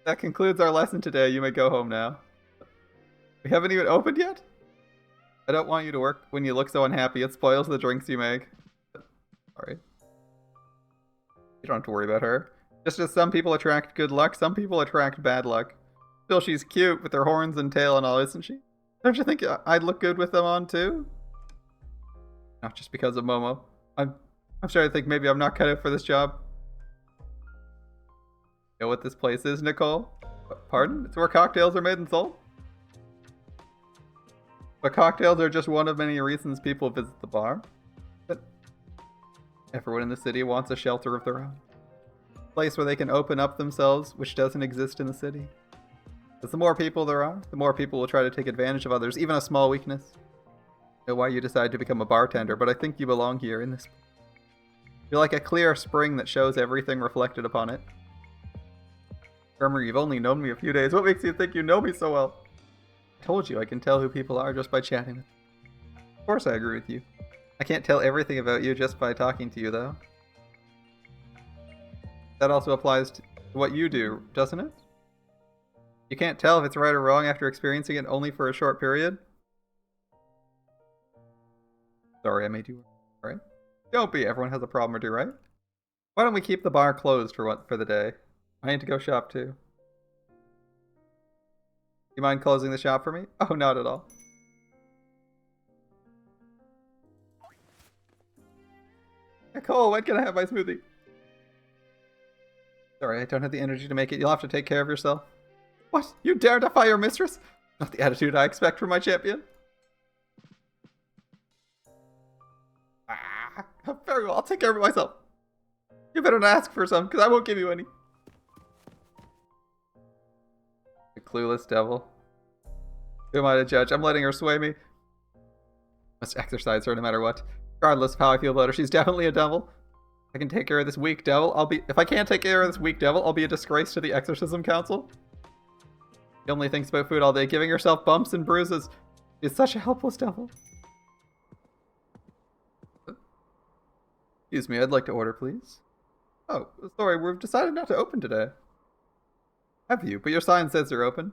That concludes our lesson today. You may go home now. We haven't even opened yet? I don't want you to work when you look so unhappy. It spoils the drinks you make. Sorry. You don't have to worry about her. Just as some people attract good luck, some people attract bad luck. Still, she's cute with her horns and tail and all, isn't she? Don't you think I'd look good with them on too? Not just because of Momo. I'm starting to think maybe I'm not cut out for this job. You know what this place is, Nicole? Pardon? It's where cocktails are made and sold? But cocktails are just one of many reasons people visit the bar. But everyone in the city wants a shelter of their own. A place where they can open up themselves, which doesn't exist in the city. Because the more people there are, the more people will try to take advantage of others, even a small weakness. I know why you decided to become a bartender, but I think you belong here in this. You're like a clear spring that shows everything reflected upon it. Gremory, you've only known me a few days. What makes you think you know me so well? I told you I can tell who people are just by chatting with them. Of course I agree with you. I can't tell everything about you just by talking to you, though. That also applies to what you do, doesn't it? You can't tell if it's right or wrong after experiencing it only for a short period. Sorry, I made you worry. Don't be. Everyone has a problem or two, right? Why don't we keep the bar closed for the day? I need to go shop too. You mind closing the shop for me? Oh, not at all. Nicole, when can I have my smoothie? Sorry, I don't have the energy to make it. You'll have to take care of yourself. What? You dare defy your mistress? Not the attitude I expect from my champion. Very well, I'll take care of it myself. You better not ask for some, because I won't give you any. The clueless devil. Who am I to judge? I'm letting her sway me. Must exercise her no matter what. Regardless of how I feel about her, she's definitely a devil. I can take care of this weak devil. If I can't take care of this weak devil, I'll be a disgrace to the Exorcism Council. She only thinks about food all day, giving herself bumps and bruises. She's such a helpless devil. Excuse me, I'd like to order, please. Oh, sorry, we've decided not to open today. Have you? But your sign says you're open.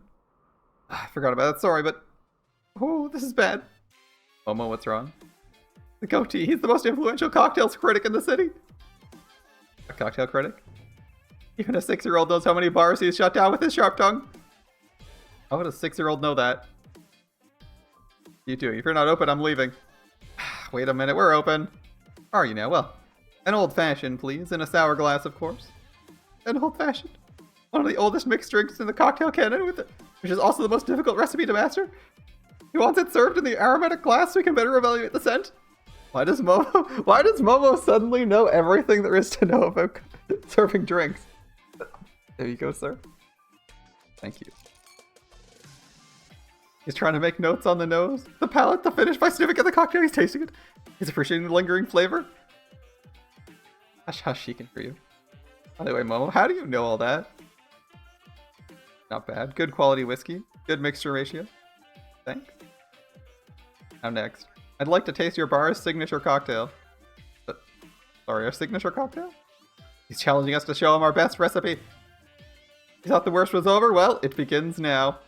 I forgot about that, sorry, but... Oh, this is bad. Momo, what's wrong? The goatee, he's the most influential cocktails critic in the city. A cocktail critic? Even a 6-year-old knows how many bars he's shut down with his sharp tongue. How would a 6-year-old know that? You too. If you're not open, I'm leaving. Wait a minute, we're open. Are you now? Well, an old-fashioned, please, and a sour glass, of course. An old-fashioned? One of the oldest mixed drinks in the cocktail canon, which is also the most difficult recipe to master. He wants it served in the aromatic glass so we can better evaluate the scent. Why does Momo suddenly know everything there is to know about serving drinks? There you go, sir. Thank you. He's trying to make notes on the nose, the palate, the finish by sniffing at the cocktail. He's tasting it. He's appreciating the lingering flavor. Hush, hush, she can for you. By the way, Momo, how do you know all that? Not bad. Good quality whiskey. Good mixture ratio. Thanks. Now next. I'd like to taste your bar's signature cocktail. Sorry, our signature cocktail? He's challenging us to show him our best recipe. He thought the worst was over? Well, it begins now.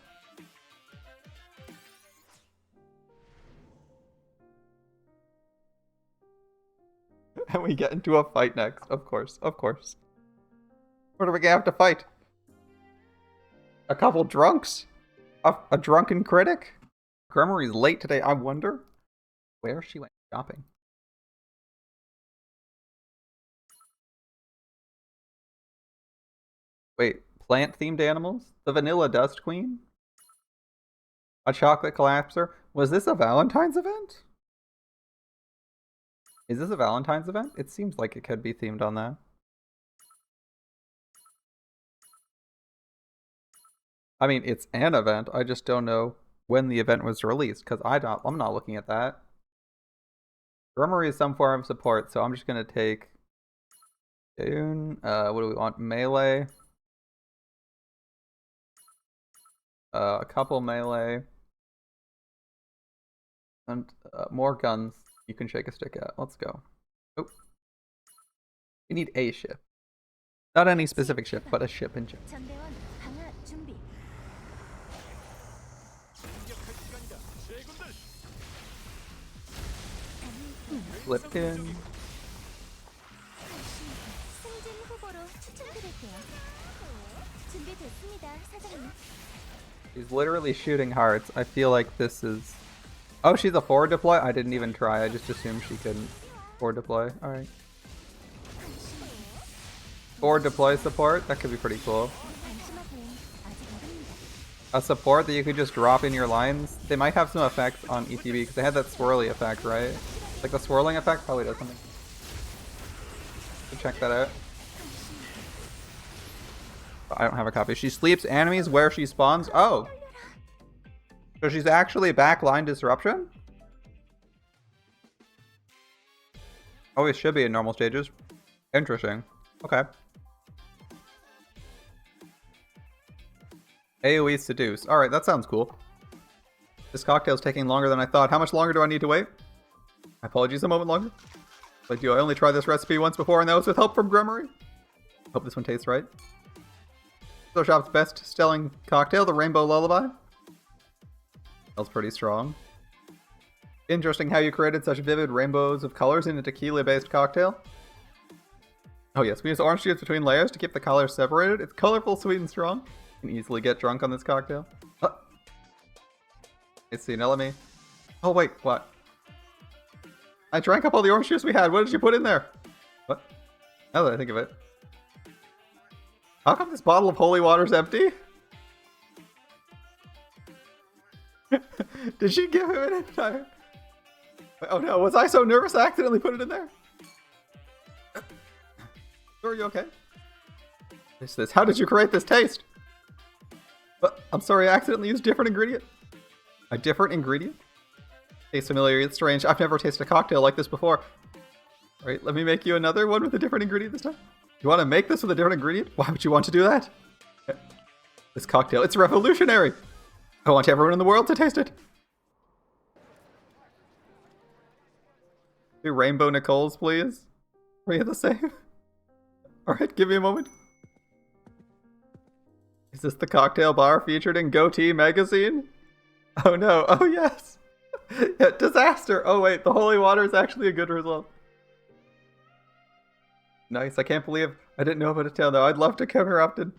And we get into a fight next. Of course, of course. What are we gonna have to fight? A couple drunks? A drunken critic? Gremory's late today. I wonder where she went shopping. Wait, plant-themed animals? The Vanilla Dust Queen? A chocolate collapser? Was this a Valentine's event? Is this a Valentine's event? It seems like it could be themed on that. I mean, it's an event. I just don't know when the event was released, because I'm not looking at that. Gremory is some form of support, so I'm just gonna take Dune. What do we want? Melee. A couple melee. And more guns you can shake a stick at. Let's go. Oh. We need a ship. Not any specific ship, but a ship in general. Lipkin. She's literally shooting hearts. I feel like this is... Oh, she's a forward deploy? I didn't even try. I just assumed she couldn't forward deploy. Alright. Forward deploy support? That could be pretty cool. A support that you could just drop in your lines? They might have some effects on ETB because they had that swirly effect, right? Like the swirling effect probably does something. So check that out. I don't have a copy. She sleeps enemies where she spawns. Oh! So she's actually backline disruption? Oh, it should be in normal stages. Interesting. Okay. AoE seduce. Alright, that sounds cool. This cocktail's taking longer than I thought. How much longer do I need to wait? My apologies, a moment longer. Like, do I only tried this recipe once before and that was with help from Gremory? Hope this one tastes right. So shop's best-selling cocktail, the Rainbow Lullaby. Smells pretty strong. Interesting how you created such vivid rainbows of colors in a tequila-based cocktail. Oh yes, we use orange juice between layers to keep the colors separated. It's colorful, sweet, and strong. You can easily get drunk on this cocktail. Let's see, now let me... Oh wait, what? I drank up all the orange juice we had. What did you put in there? What? Now that I think of it. How come this bottle of holy water's empty? Did she give him an entire... Oh no, was I so nervous I accidentally put it in there? Are you okay? This. How did you create this taste? I'm sorry, I accidentally used different ingredient. A different ingredient? Tastes familiar, it's strange. I've never tasted a cocktail like this before. Alright, let me make you another one with a different ingredient this time. You want to make this with a different ingredient? Why would you want to do that? This cocktail, it's revolutionary! I want everyone in the world to taste it! 2 Rainbow Nicoles, please. Are you the same? Alright, give me a moment. Is this the cocktail bar featured in Goatee magazine? Oh no, oh yes! Yeah, disaster! Oh wait, the holy water is actually a good result. Nice, I can't believe I didn't know about a tail though. I'd love to come here often.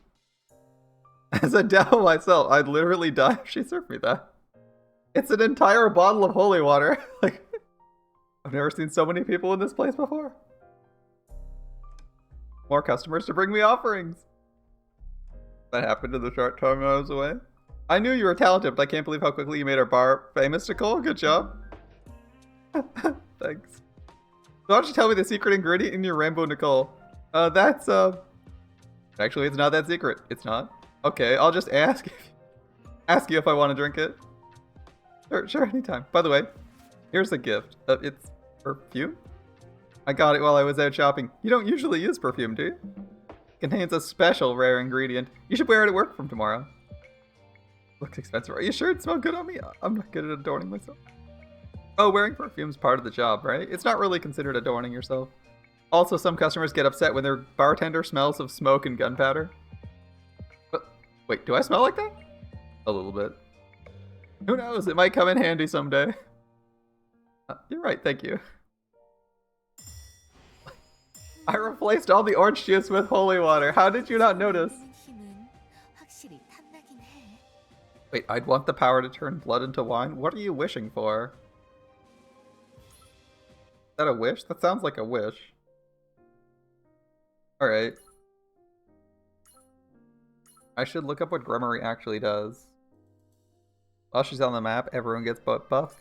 As a devil myself, I'd literally die if she served me that. It's an entire bottle of holy water. Like, I've never seen so many people in this place before. More customers to bring me offerings. That happened in the short time I was away. I knew you were talented, but I can't believe how quickly you made our bar famous, Nicole. Good job. Thanks. So why don't you tell me the secret ingredient in your Rainbow Nicole? That's, actually, it's not that secret. It's not. Okay, I'll just ask you if I want to drink it. Sure, anytime. By the way, here's a gift. It's perfume? I got it while I was out shopping. You don't usually use perfume, do you? It contains a special rare ingredient. You should wear it at work from tomorrow. Looks expensive. Are you sure it smells good on me? I'm not good at adorning myself. Oh, wearing perfume's part of the job, right? It's not really considered adorning yourself. Also, some customers get upset when their bartender smells of smoke and gunpowder. But, wait, do I smell like that? A little bit. Who knows? It might come in handy someday. You're right, thank you. I replaced all the orange juice with holy water. How did you not notice? Wait, I'd want the power to turn blood into wine? What are you wishing for? Is that a wish? That sounds like a wish. Alright. I should look up what Gremory actually does. While she's on the map, everyone gets butt buffed.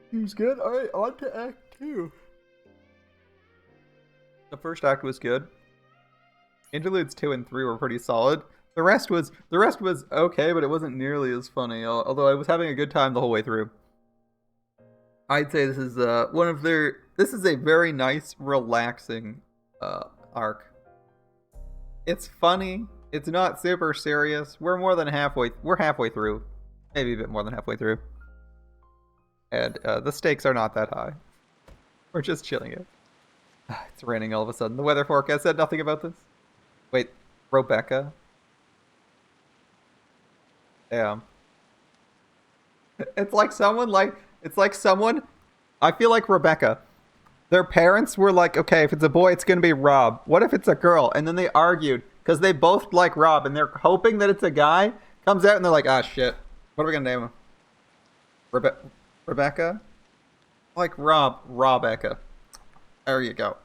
Seems good. Alright, on to Act 2. The first act was good. Interludes 2 and 3 were pretty solid. The rest was okay, but it wasn't nearly as funny, although I was having a good time the whole way through. I'd say this is this is a very nice, relaxing arc. It's funny. It's not super serious. We're halfway through. Maybe a bit more than halfway through. And the stakes are not that high. We're just chilling it. It's raining all of a sudden. The weather forecast said nothing about this. Wait, Rebecca? Damn. It's like someone, I feel like Rebecca. Their parents were like, okay, if it's a boy, it's going to be Rob. What if it's a girl? And then they argued because they both like Rob and they're hoping that it's a guy. Comes out and they're like, ah, shit. What are we going to name him? Rebecca? Like Rebecca. There you go.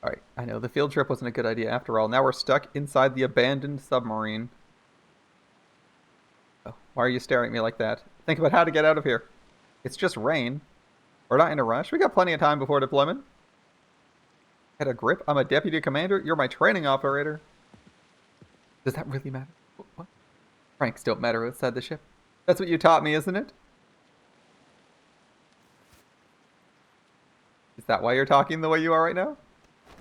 Alright, I know the field trip wasn't a good idea after all. Now we're stuck inside the abandoned submarine. Oh, why are you staring at me like that? Think about how to get out of here. It's just rain. We're not in a rush. We got plenty of time before deployment. Had a grip? I'm a deputy commander. You're my training operator. Does that really matter? What? Ranks don't matter outside the ship. That's what you taught me, isn't it? Is that why you're talking the way you are right now?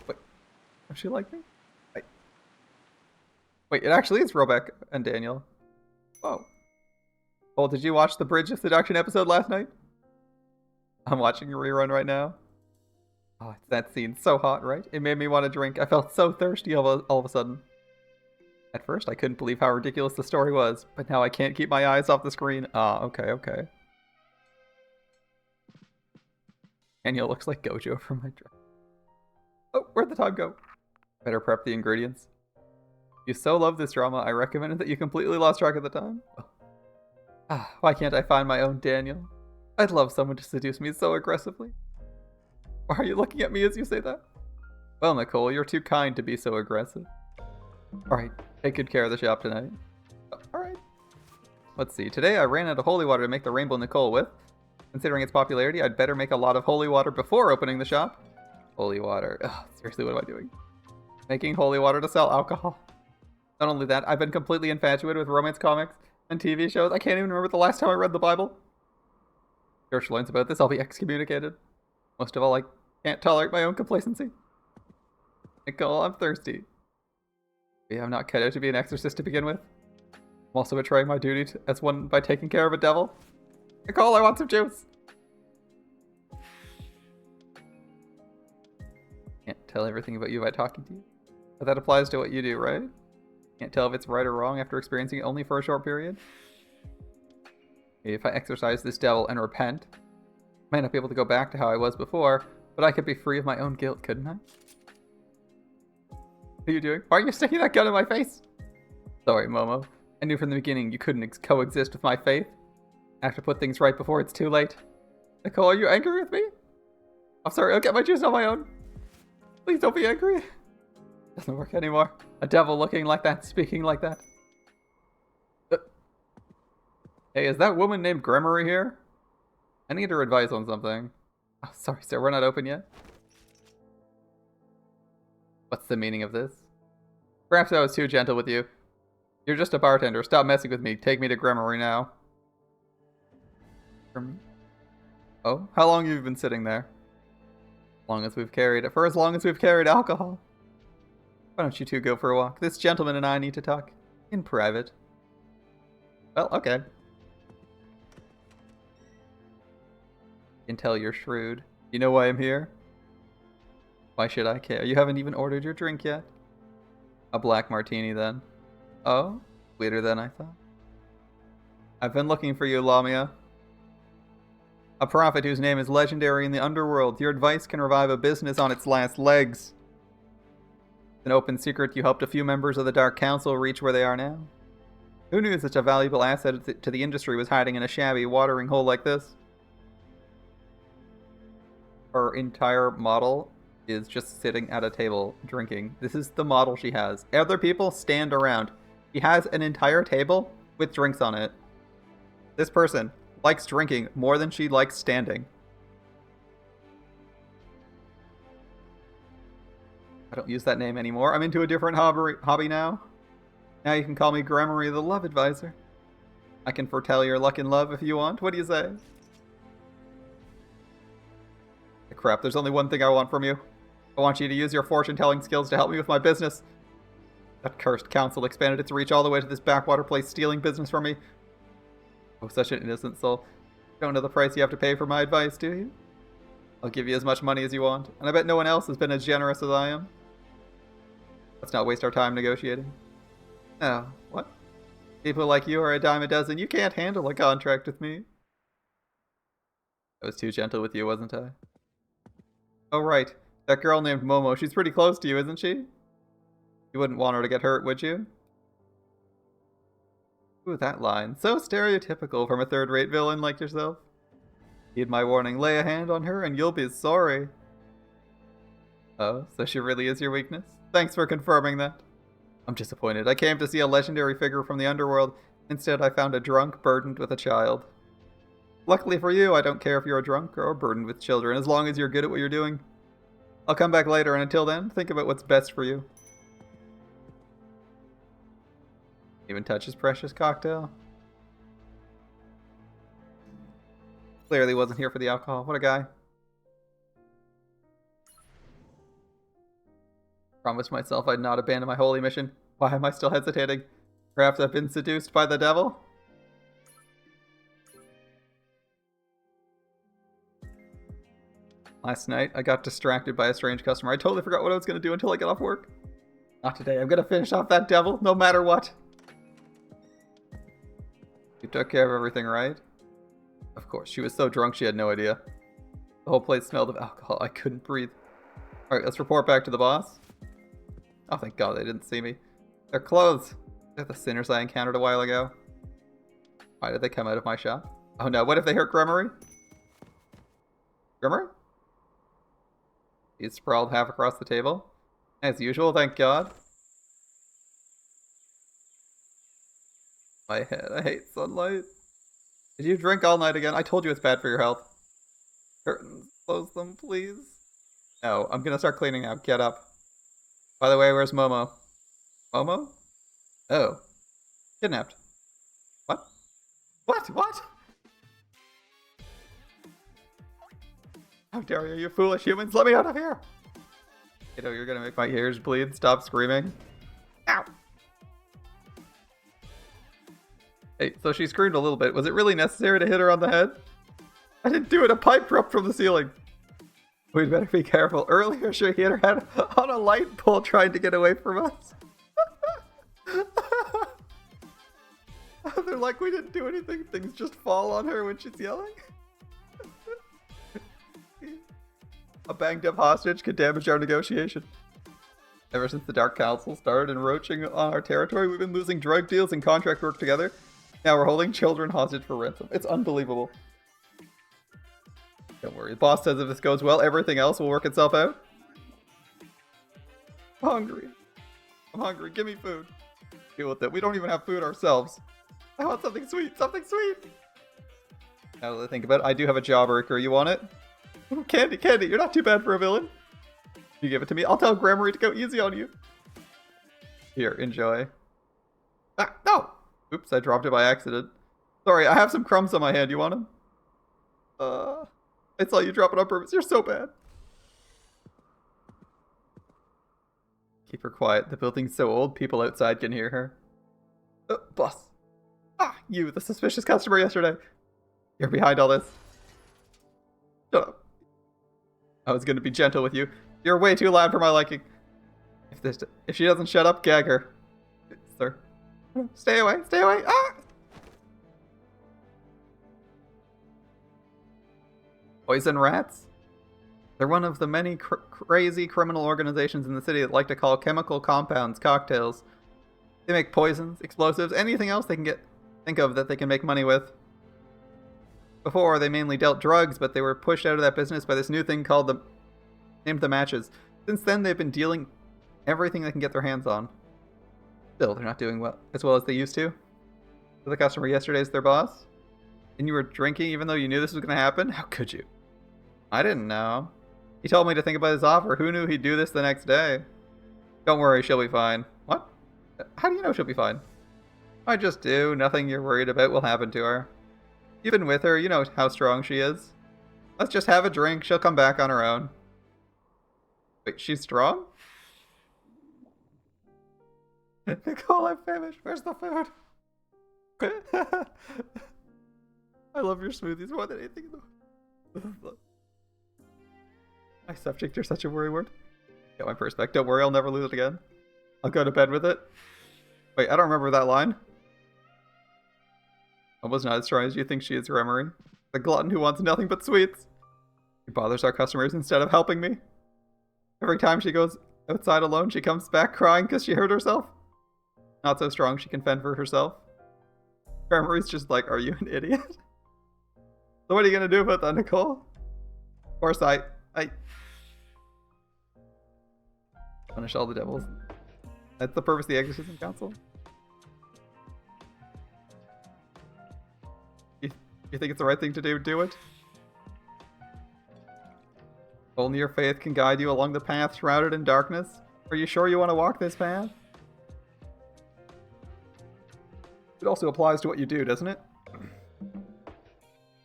Wait, does she like me? Wait, it actually is Rebecca and Daniel. Whoa. Well, did you watch the Bridge of Seduction episode last night? I'm watching a rerun right now. Oh, that scene's so hot, right? It made me want to drink. I felt so thirsty all of a sudden. At first, I couldn't believe how ridiculous the story was, but now I can't keep my eyes off the screen. Ah, okay. Daniel looks like Gojo from my dress. Oh, where'd the time go? Better prep the ingredients. You so love this drama, I recommended that you completely lost track of the time. Oh. Why can't I find my own Daniel? I'd love someone to seduce me so aggressively. Why are you looking at me as you say that? Well, Nicole, you're too kind to be so aggressive. Alright, take good care of the shop tonight. Alright. Let's see, today I ran out of holy water to make the Rainbow Nicole with. Considering its popularity, I'd better make a lot of holy water before opening the shop. Holy water. Ugh, seriously, what am I doing? Making holy water to sell alcohol. Not only that, I've been completely infatuated with romance comics. and TV shows. I can't even remember the last time I read the Bible. Church learns about this, I'll be excommunicated. Most of all, I can't tolerate my own complacency. Nicole, I'm thirsty. Yeah, I'm not cut out to be an exorcist to begin with. I'm also betraying my duty as one by taking care of a devil. Nicole, I want some juice. Can't tell everything about you by talking to you. But that applies to what you do, right? Can't tell if it's right or wrong after experiencing it only for a short period. If I exorcise this devil and repent, I might not be able to go back to how I was before, but I could be free of my own guilt, couldn't I? What are you doing? Why are you sticking that gun in my face? Sorry, Momo. I knew from the beginning you couldn't coexist with my faith. I have to put things right before it's too late. Nicole, are you angry with me? I'm sorry, I'll get my juice on my own. Please don't be angry. Doesn't work anymore. A devil looking like that, speaking like that. Hey, is that woman named Gremory here? I need her advice on something. Oh, sorry, sir, we're not open yet. What's the meaning of this? Perhaps I was too gentle with you. You're just a bartender. Stop messing with me. Take me to Gremory now. Oh, how long have you been sitting there? As long as we've carried it. For as long as we've carried alcohol. Why don't you two go for a walk? This gentleman and I need to talk. In private. Well, okay. I can tell you're shrewd. You know why I'm here? Why should I care? You haven't even ordered your drink yet. A black martini, then. Oh? Sweeter than I thought. I've been looking for you, Lamia. A prophet whose name is legendary in the underworld. Your advice can revive a business on its last legs. It's an open secret you helped a few members of the Dark Council reach where they are now. Who knew such a valuable asset to the industry was hiding in a shabby watering hole like this? Her entire model is just sitting at a table drinking. This is the model she has. Other people stand around. She has an entire table with drinks on it. This person likes drinking more than she likes standing. I don't use that name anymore. I'm into a different hobby now. Now you can call me Gremory the Love Advisor. I can foretell your luck in love if you want. What do you say? Crap, there's only one thing I want from you. I want you to use your fortune-telling skills to help me with my business. That cursed council expanded its reach all the way to this backwater place, stealing business from me. Oh, such an innocent soul. Don't know the price you have to pay for my advice, do you? I'll give you as much money as you want, and I bet no one else has been as generous as I am. Let's not waste our time negotiating. No, what? People like you are a dime a dozen. You can't handle a contract with me. I was too gentle with you, wasn't I? Oh, right. That girl named Momo, she's pretty close to you, isn't she? You wouldn't want her to get hurt, would you? Ooh, that line. So stereotypical from a third-rate villain like yourself. Heed my warning. Lay a hand on her and you'll be sorry. Oh, so she really is your weakness? Thanks for confirming that. I'm disappointed. I came to see a legendary figure from the underworld. Instead, I found a drunk burdened with a child. Luckily for you, I don't care if you're a drunk or burdened with children, as long as you're good at what you're doing. I'll come back later, and until then, think about what's best for you. Even touch his precious cocktail. Clearly wasn't here for the alcohol. What a guy. Promised myself I'd not abandon my holy mission. Why am I still hesitating? Perhaps I've been seduced by the devil? Last night, I got distracted by a strange customer. I totally forgot what I was going to do until I got off work. Not today. I'm going to finish off that devil, no matter what. You took care of everything, right? Of course. She was so drunk she had no idea. The whole place smelled of alcohol. I couldn't breathe. Alright, let's report back to the boss. Oh, thank God they didn't see me. Their clothes. They're the sinners I encountered a while ago. Why did they come out of my shop? Oh no, what if they hurt Gremory? Gremory? He's sprawled half across the table. As usual, thank God. My head, I hate sunlight. Did you drink all night again? I told you it's bad for your health. Curtains, close them, please. No, I'm gonna start cleaning now. Get up. By the way, where's Momo? Momo? Oh. Kidnapped. What? What? What? How dare you, you foolish humans? Let me out of here! You know, you're gonna make my ears bleed. Stop screaming. Ow! Hey, so she screamed a little bit. Was it really necessary to hit her on the head? I didn't do it. A pipe dropped from the ceiling. We'd better be careful. Earlier, she hit her head on a light pole trying to get away from us. They're like, we didn't do anything. Things just fall on her when she's yelling. A banged up hostage could damage our negotiation. Ever since the Dark Council started encroaching on our territory, we've been losing drug deals and contract work together. Now we're holding children hostage for ransom. It's unbelievable. Don't worry, the boss says if this goes well, everything else will work itself out. I'm hungry. I'm hungry. Give me food. Deal with it. We don't even have food ourselves. I want something sweet. Something sweet. Now that I think about it, I do have a jawbreaker. You want it? Ooh, candy, candy. You're not too bad for a villain. You give it to me. I'll tell Gremory to go easy on you. Here, enjoy. Ah, no! Oops, I dropped it by accident. Sorry, I have some crumbs on my hand. You want them? I saw you drop it on purpose. You're so bad. Keep her quiet. The building's so old, people outside can hear her. Boss. Ah, you, the suspicious customer yesterday. You're behind all this. Shut up. I was gonna be gentle with you. You're way too loud for my liking. If she doesn't shut up, gag her. Sir. Stay away, stay away. Ah! Poison rats? They're one of the many crazy criminal organizations in the city that like to call chemical compounds cocktails. They make poisons, explosives, anything else they can think of that they can make money with. Before, they mainly dealt drugs, but they were pushed out of that business by this new thing called named the matches. Since then, they've been dealing everything they can get their hands on. Still, they're not doing as well as they used to. So the customer yesterday is their boss? And you were drinking even though you knew this was going to happen? How could you? I didn't know. He told me to think about his offer. Who knew he'd do this the next day? Don't worry, she'll be fine. What? How do you know she'll be fine? I just do. Nothing you're worried about will happen to her. You've been with her, you know how strong she is. Let's just have a drink. She'll come back on her own. Wait, she's strong? Nicole, I'm famished. Where's the food? I love your smoothies more than anything in the world. My subject, you're such a worry word. Get my purse back. Don't worry, I'll never lose it again. I'll go to bed with it. Wait, I don't remember that line. I was not as strong as you think she is, Gremory. The glutton who wants nothing but sweets. She bothers our customers instead of helping me. Every time she goes outside alone, she comes back crying because she hurt herself. Not so strong she can fend for herself. Gremory's just like, are you an idiot? So what are you going to do about that, Nicole? Of course, I punish all the devils. That's the purpose of the Exorcism Council. You think it's the right thing to do it? Only your faith can guide you along the path shrouded in darkness. Are you sure you want to walk this path? It also applies to what you do, doesn't it?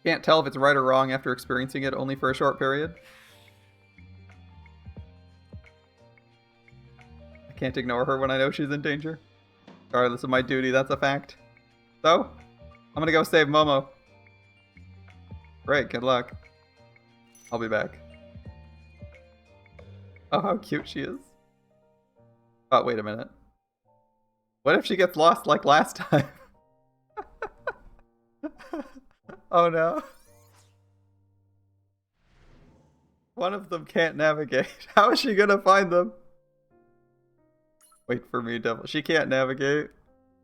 Can't tell if it's right or wrong after experiencing it only for a short period. I can't ignore her when I know she's in danger. Regardless of my duty, that's a fact. So, I'm gonna go save Momo. Great, good luck. I'll be back. Oh, how cute she is. Oh, wait a minute. What if she gets lost like last time? Oh no. One of them can't navigate. How is she gonna find them? Wait for me, devil. She can't navigate.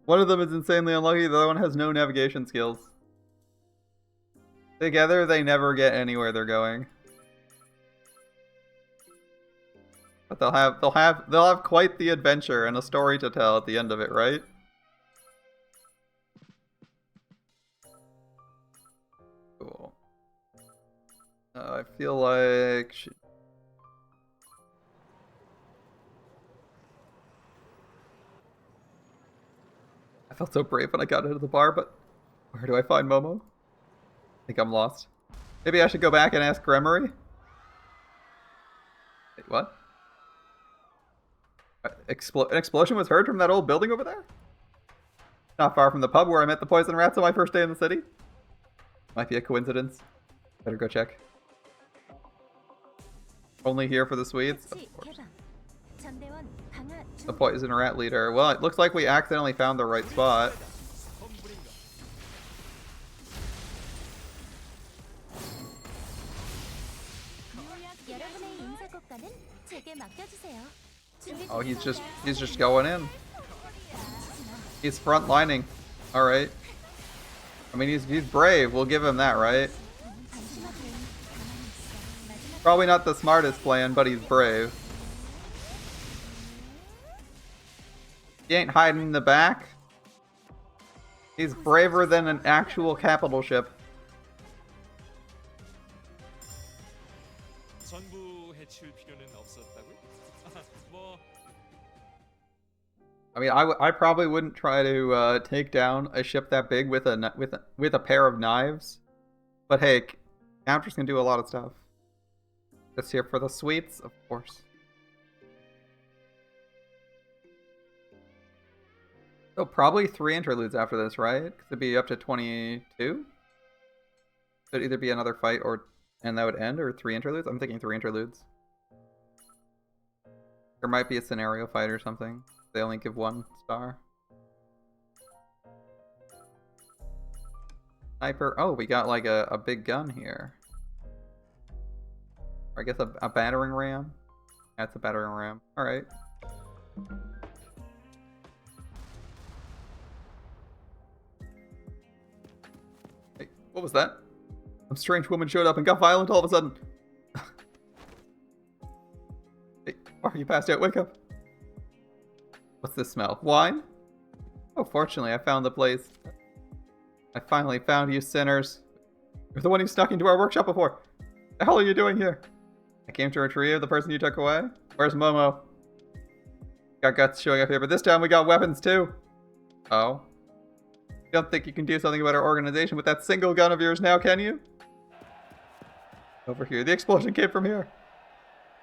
One of them is insanely unlucky, the other one has no navigation skills. Together, they never get anywhere they're going. But they'll have quite the adventure and a story to tell at the end of it, right? Cool. I feel like I felt so brave when I got out of the bar, but Where do I find Momo? I think I'm lost. Maybe I should go back and ask Gremory? Wait, what? An explosion was heard from that old building over there? Not far from the pub where I met the poison rats on my first day in the city. Might be a coincidence. Better go check. Only here for the sweets? Of course. The poison rat leader. Well, it looks like we accidentally found the right spot. Oh, he's just going in. He's frontlining. All right. I mean, he's brave. We'll give him that, right? Probably not the smartest plan, but he's brave. He ain't hiding in the back. He's braver than an actual capital ship. I mean, I probably wouldn't try to take down a ship that big with a pair of knives, but hey, counters can do a lot of stuff. Just here for the sweets, of course. So probably 3 interludes after this, right? Could it be up to 22? Could either be another fight and that would end, or 3 interludes? I'm thinking 3 interludes. There might be a scenario fight or something. They only give 1 star. Sniper. Oh, we got like a big gun here. Or I guess a battering ram. That's a battering ram. Alright. Hey, what was that? Some strange woman showed up and got violent all of a sudden. Hey, why are you passed out? Wake up. What's this smell? Wine? Oh, fortunately, I found the place. I finally found you sinners. You're the one who snuck into our workshop before. The hell are you doing here? I came to retrieve the person you took away. Where's Momo? Got guts showing up here, but this time we got weapons too. Oh. You don't think you can do something about our organization with that single gun of yours now, can you? Over here. The explosion came from here.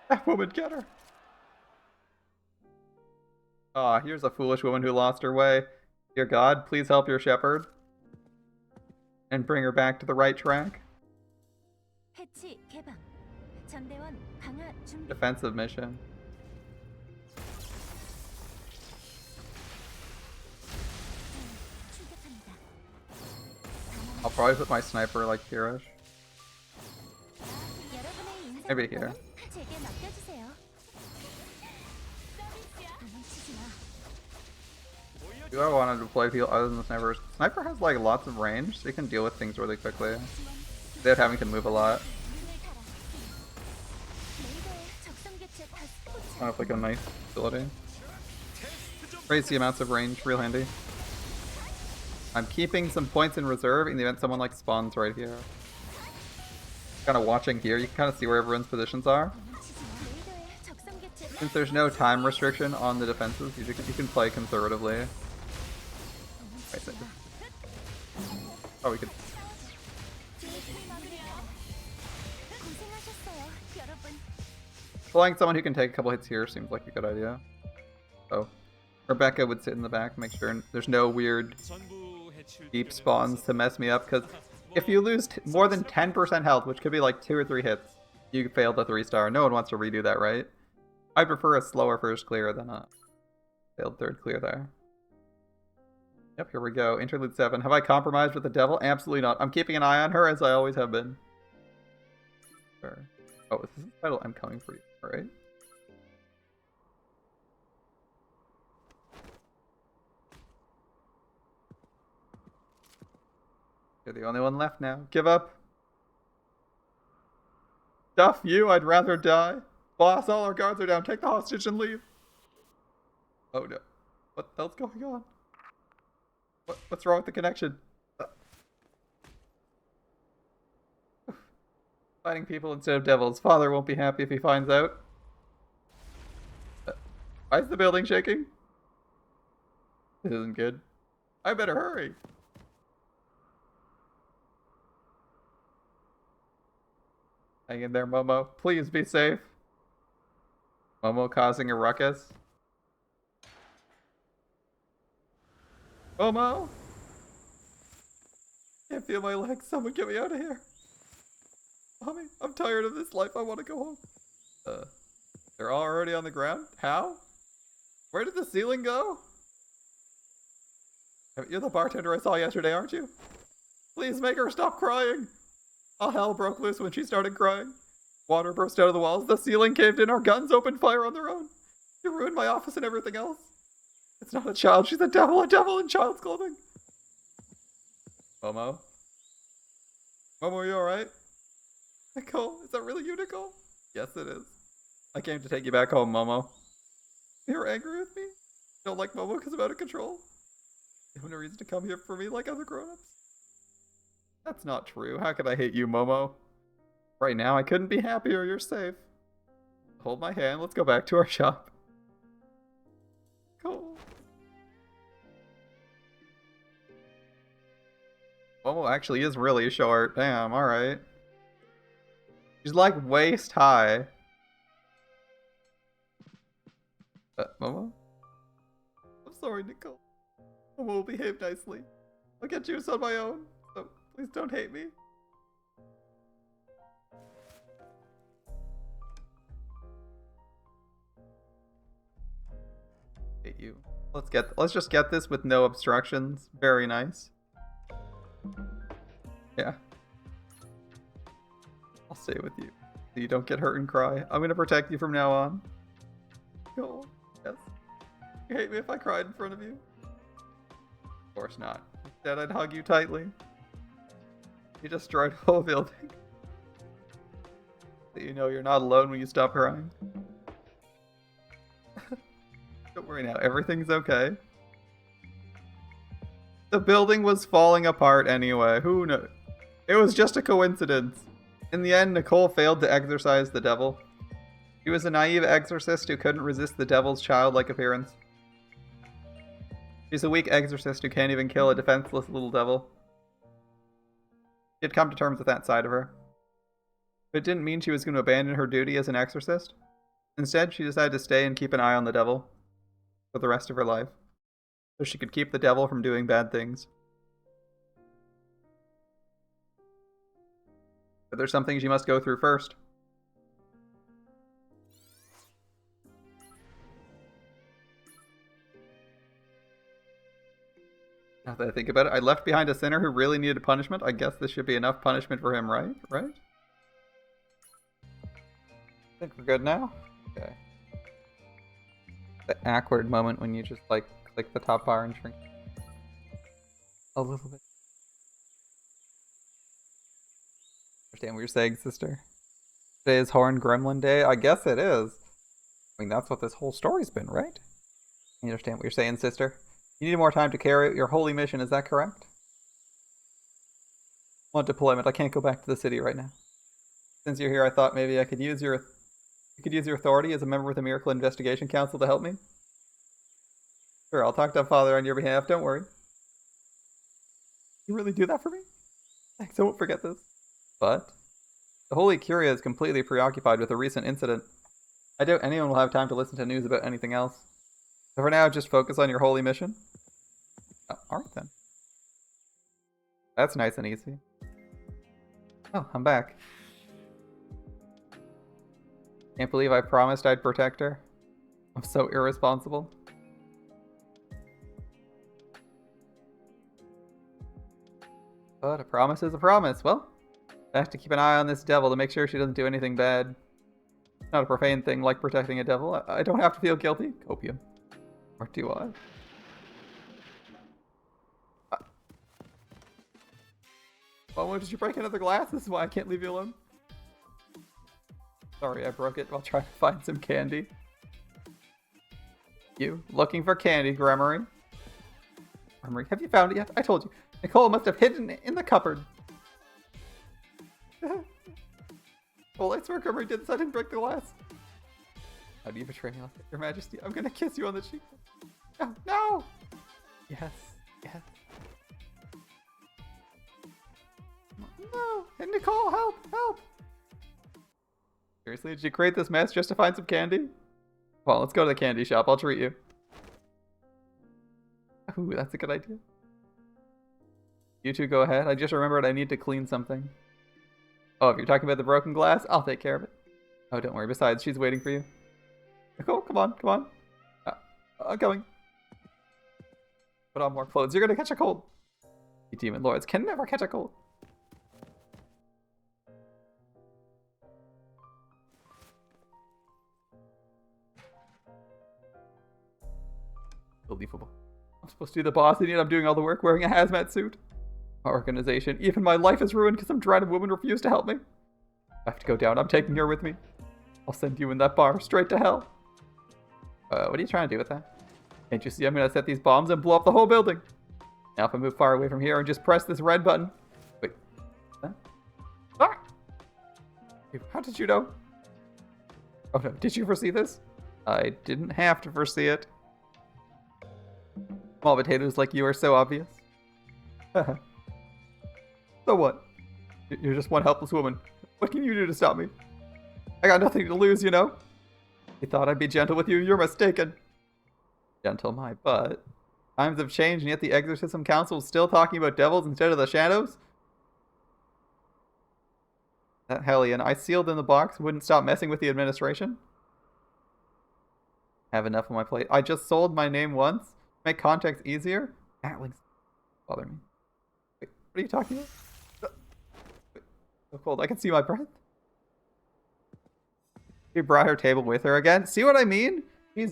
That woman, get her. Ah, here's a foolish woman who lost her way. Dear God, please help your shepherd. And bring her back to the right track. Defensive mission. I'll probably put my sniper like Kirish. Maybe here. Do I wanted to play people other than the sniper? Sniper has like lots of range, so you can deal with things really quickly without having to move a lot. Kind of like a nice ability. Crazy amounts of range, real handy. I'm keeping some points in reserve in the event someone like spawns right here. Kind of watching here, you can kind of see where everyone's positions are. Since there's no time restriction on the defenses, you can play conservatively. Wait, oh, we could. Flying someone who can take a couple hits here seems like a good idea. Oh, Rebecca would sit in the back, make sure there's no weird deep spawns to mess me up, because if you lose more than 10% health, which could be like 2 or 3 hits, you failed the 3-star. No one wants to redo that, right? I prefer a slower first clear than a failed third clear there. Yep, here we go. Interlude 7. Have I compromised with the devil? Absolutely not. I'm keeping an eye on her as I always have been. Sure. Oh, is this the title? I'm coming for you. Alright. You're the only one left now. Give up. Stuff you, I'd rather die. Boss, all our guards are down. Take the hostage and leave. Oh no. What the hell's going on? What's wrong with the connection? Fighting people instead of devils. Father won't be happy if he finds out. Why is the building shaking? This isn't good. I better hurry. Hang in there, Momo. Please be safe. Momo causing a ruckus. Momo! Can't feel my legs. Someone get me out of here. Mommy, I'm tired of this life. I want to go home. They're already on the ground? How? Where did the ceiling go? You're the bartender I saw yesterday, aren't you? Please make her stop crying. All hell broke loose when she started crying. Water burst out of the walls, the ceiling caved in, our guns opened fire on their own. You ruined my office and everything else. It's not a child, she's a devil in child's clothing. Momo? Momo, are you alright? Nicole, is that really you, Nicole? Yes, it is. I came to take you back home, Momo. You're angry with me? Don't like Momo because I'm out of control? You have no reason to come here for me like other grown-ups? That's not true. How could I hate you, Momo? Right now, I couldn't be happier. You're safe. Hold my hand. Let's go back to our shop. Cool. Momo actually is really short. Damn, alright. She's like waist high. Momo? I'm sorry, Nicole. Momo will behave nicely. I'll get juice on my own. So please don't hate me. Hate you. Let's just get this with no obstructions. Very nice. Yeah. I'll stay with you. So you don't get hurt and cry. I'm gonna protect you from now on. Cool. Yes. You hate me if I cried in front of you? Of course not. Instead, I'd hug you tightly. You destroyed a whole building. So you know you're not alone when you stop crying. Don't worry now, everything's okay. The building was falling apart anyway, who knows? It was just a coincidence. In the end, Nicole failed to exorcise the devil. She was a naive exorcist who couldn't resist the devil's childlike appearance. She's a weak exorcist who can't even kill a defenseless little devil. She had come to terms with that side of her. But it didn't mean she was going to abandon her duty as an exorcist. Instead, she decided to stay and keep an eye on the devil for the rest of her life, so she could keep the devil from doing bad things. But there's some things you must go through first. Now that I think about it, I left behind a sinner who really needed punishment. I guess this should be enough punishment for him, right? Right? I think we're good now? Okay. The awkward moment when you just, like, click the top bar and shrink a little bit. Understand what you're saying, sister? Today is Horn Gremlin Day? I guess it is. I mean, that's what this whole story's been, right? You understand what you're saying, sister? You need more time to carry out your holy mission, is that correct? On deployment, I can't go back to the city right now. Since you're here, I thought maybe I could use your authority as a member of the Miracle Investigation Council to help me. Sure, I'll talk to Father on your behalf, don't worry. You really do that for me? Thanks, I won't forget this. But the Holy Curia is completely preoccupied with a recent incident. I doubt anyone will have time to listen to news about anything else. So for now, just focus on your holy mission. Oh, alright then. That's nice and easy. Oh, I'm back. Can't believe I promised I'd protect her. I'm so irresponsible. But a promise is a promise. Well, I have to keep an eye on this devil to make sure she doesn't do anything bad. It's not a profane thing like protecting a devil. I don't have to feel guilty. Copium. Or do I? Momo, did you break another glass? This is why I can't leave you alone. Sorry, I broke it while trying to find some candy. You, looking for candy, Gremory. Gremory, have you found it yet? I told you. Nicole must have hidden it in the cupboard. Well, I swear Gremory did this. I didn't break the glass. How do you betray me like that, Your Majesty? I'm gonna kiss you on the cheek. No, no! Yes, yes. No! And Nicole, help! Help! Seriously, did you create this mess just to find some candy? Well, let's go to the candy shop. I'll treat you. Ooh, that's a good idea. You two go ahead. I just remembered I need to clean something. Oh, if you're talking about the broken glass, I'll take care of it. Oh, don't worry. Besides, she's waiting for you. Nicole, come on, come on. I'm coming. Put on more clothes. You're gonna catch a cold. You demon lords can never catch a cold. Unbelievable. I'm supposed to be the boss, and yet I'm doing all the work wearing a hazmat suit. My organization. Even my life is ruined because some dreaded woman refused to help me. I have to go down. I'm taking her with me. I'll send you in that bar straight to hell. What are you trying to do with that? Can't you see I'm going to set these bombs and blow up the whole building? Now if I move far away from here and just press this red button. Wait. Huh? Ah! How did you know? Oh no, did you foresee this? I didn't have to foresee it. Small potatoes like you are so obvious. So what? You're just one helpless woman. What can you do to stop me? I got nothing to lose, you know? You thought I'd be gentle with you? You're mistaken. Gentle my butt. Times have changed, and yet the Exorcism Council is still talking about devils instead of the shadows? That hellion I sealed in the box wouldn't stop messing with the administration? Have enough on my plate. I just sold my name once. Make contacts easier? Atlinks bother me. Wait, what are you talking about? Wait, so cold. I can see my breath. She brought her table with her again. See what I mean?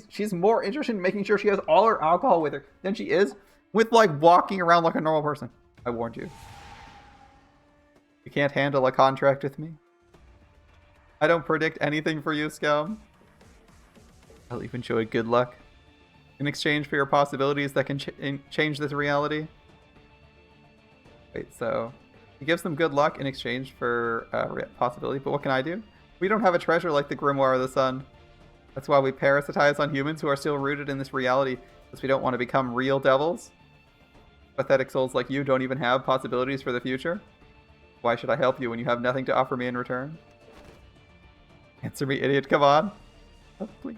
She's more interested in making sure she has all her alcohol with her than she is with, like, walking around like a normal person. I warned you. You can't handle a contract with me. I don't predict anything for you, scum. I'll even show it good luck. In exchange for your possibilities that can change this reality. Wait, so... You give them good luck in exchange for possibility, but what can I do? We don't have a treasure like the Grimoire of the Sun. That's why we parasitize on humans who are still rooted in this reality, because we don't want to become real devils. Pathetic souls like you don't even have possibilities for the future. Why should I help you when you have nothing to offer me in return? Answer me, idiot, come on. Oh, please.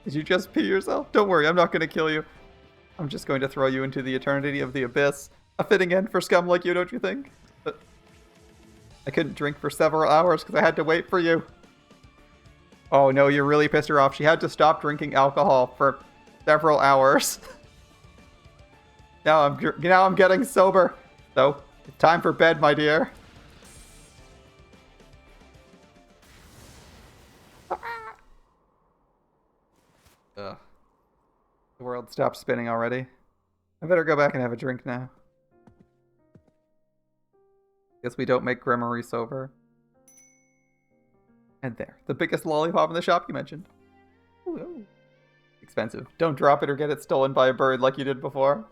Did you just pee yourself? Don't worry, I'm not going to kill you. I'm just going to throw you into the eternity of the abyss. A fitting end for scum like you, don't you think? But I couldn't drink for several hours because I had to wait for you. Oh no, you really pissed her off. She had to stop drinking alcohol for several hours. Now I'm getting sober. So, it's time for bed, my dear. Ugh. The world stopped spinning already. I better go back and have a drink now. Guess we don't make Gremory sober. And there, the biggest lollipop in the shop you mentioned. Ooh. Expensive. Don't drop it or get it stolen by a bird like you did before.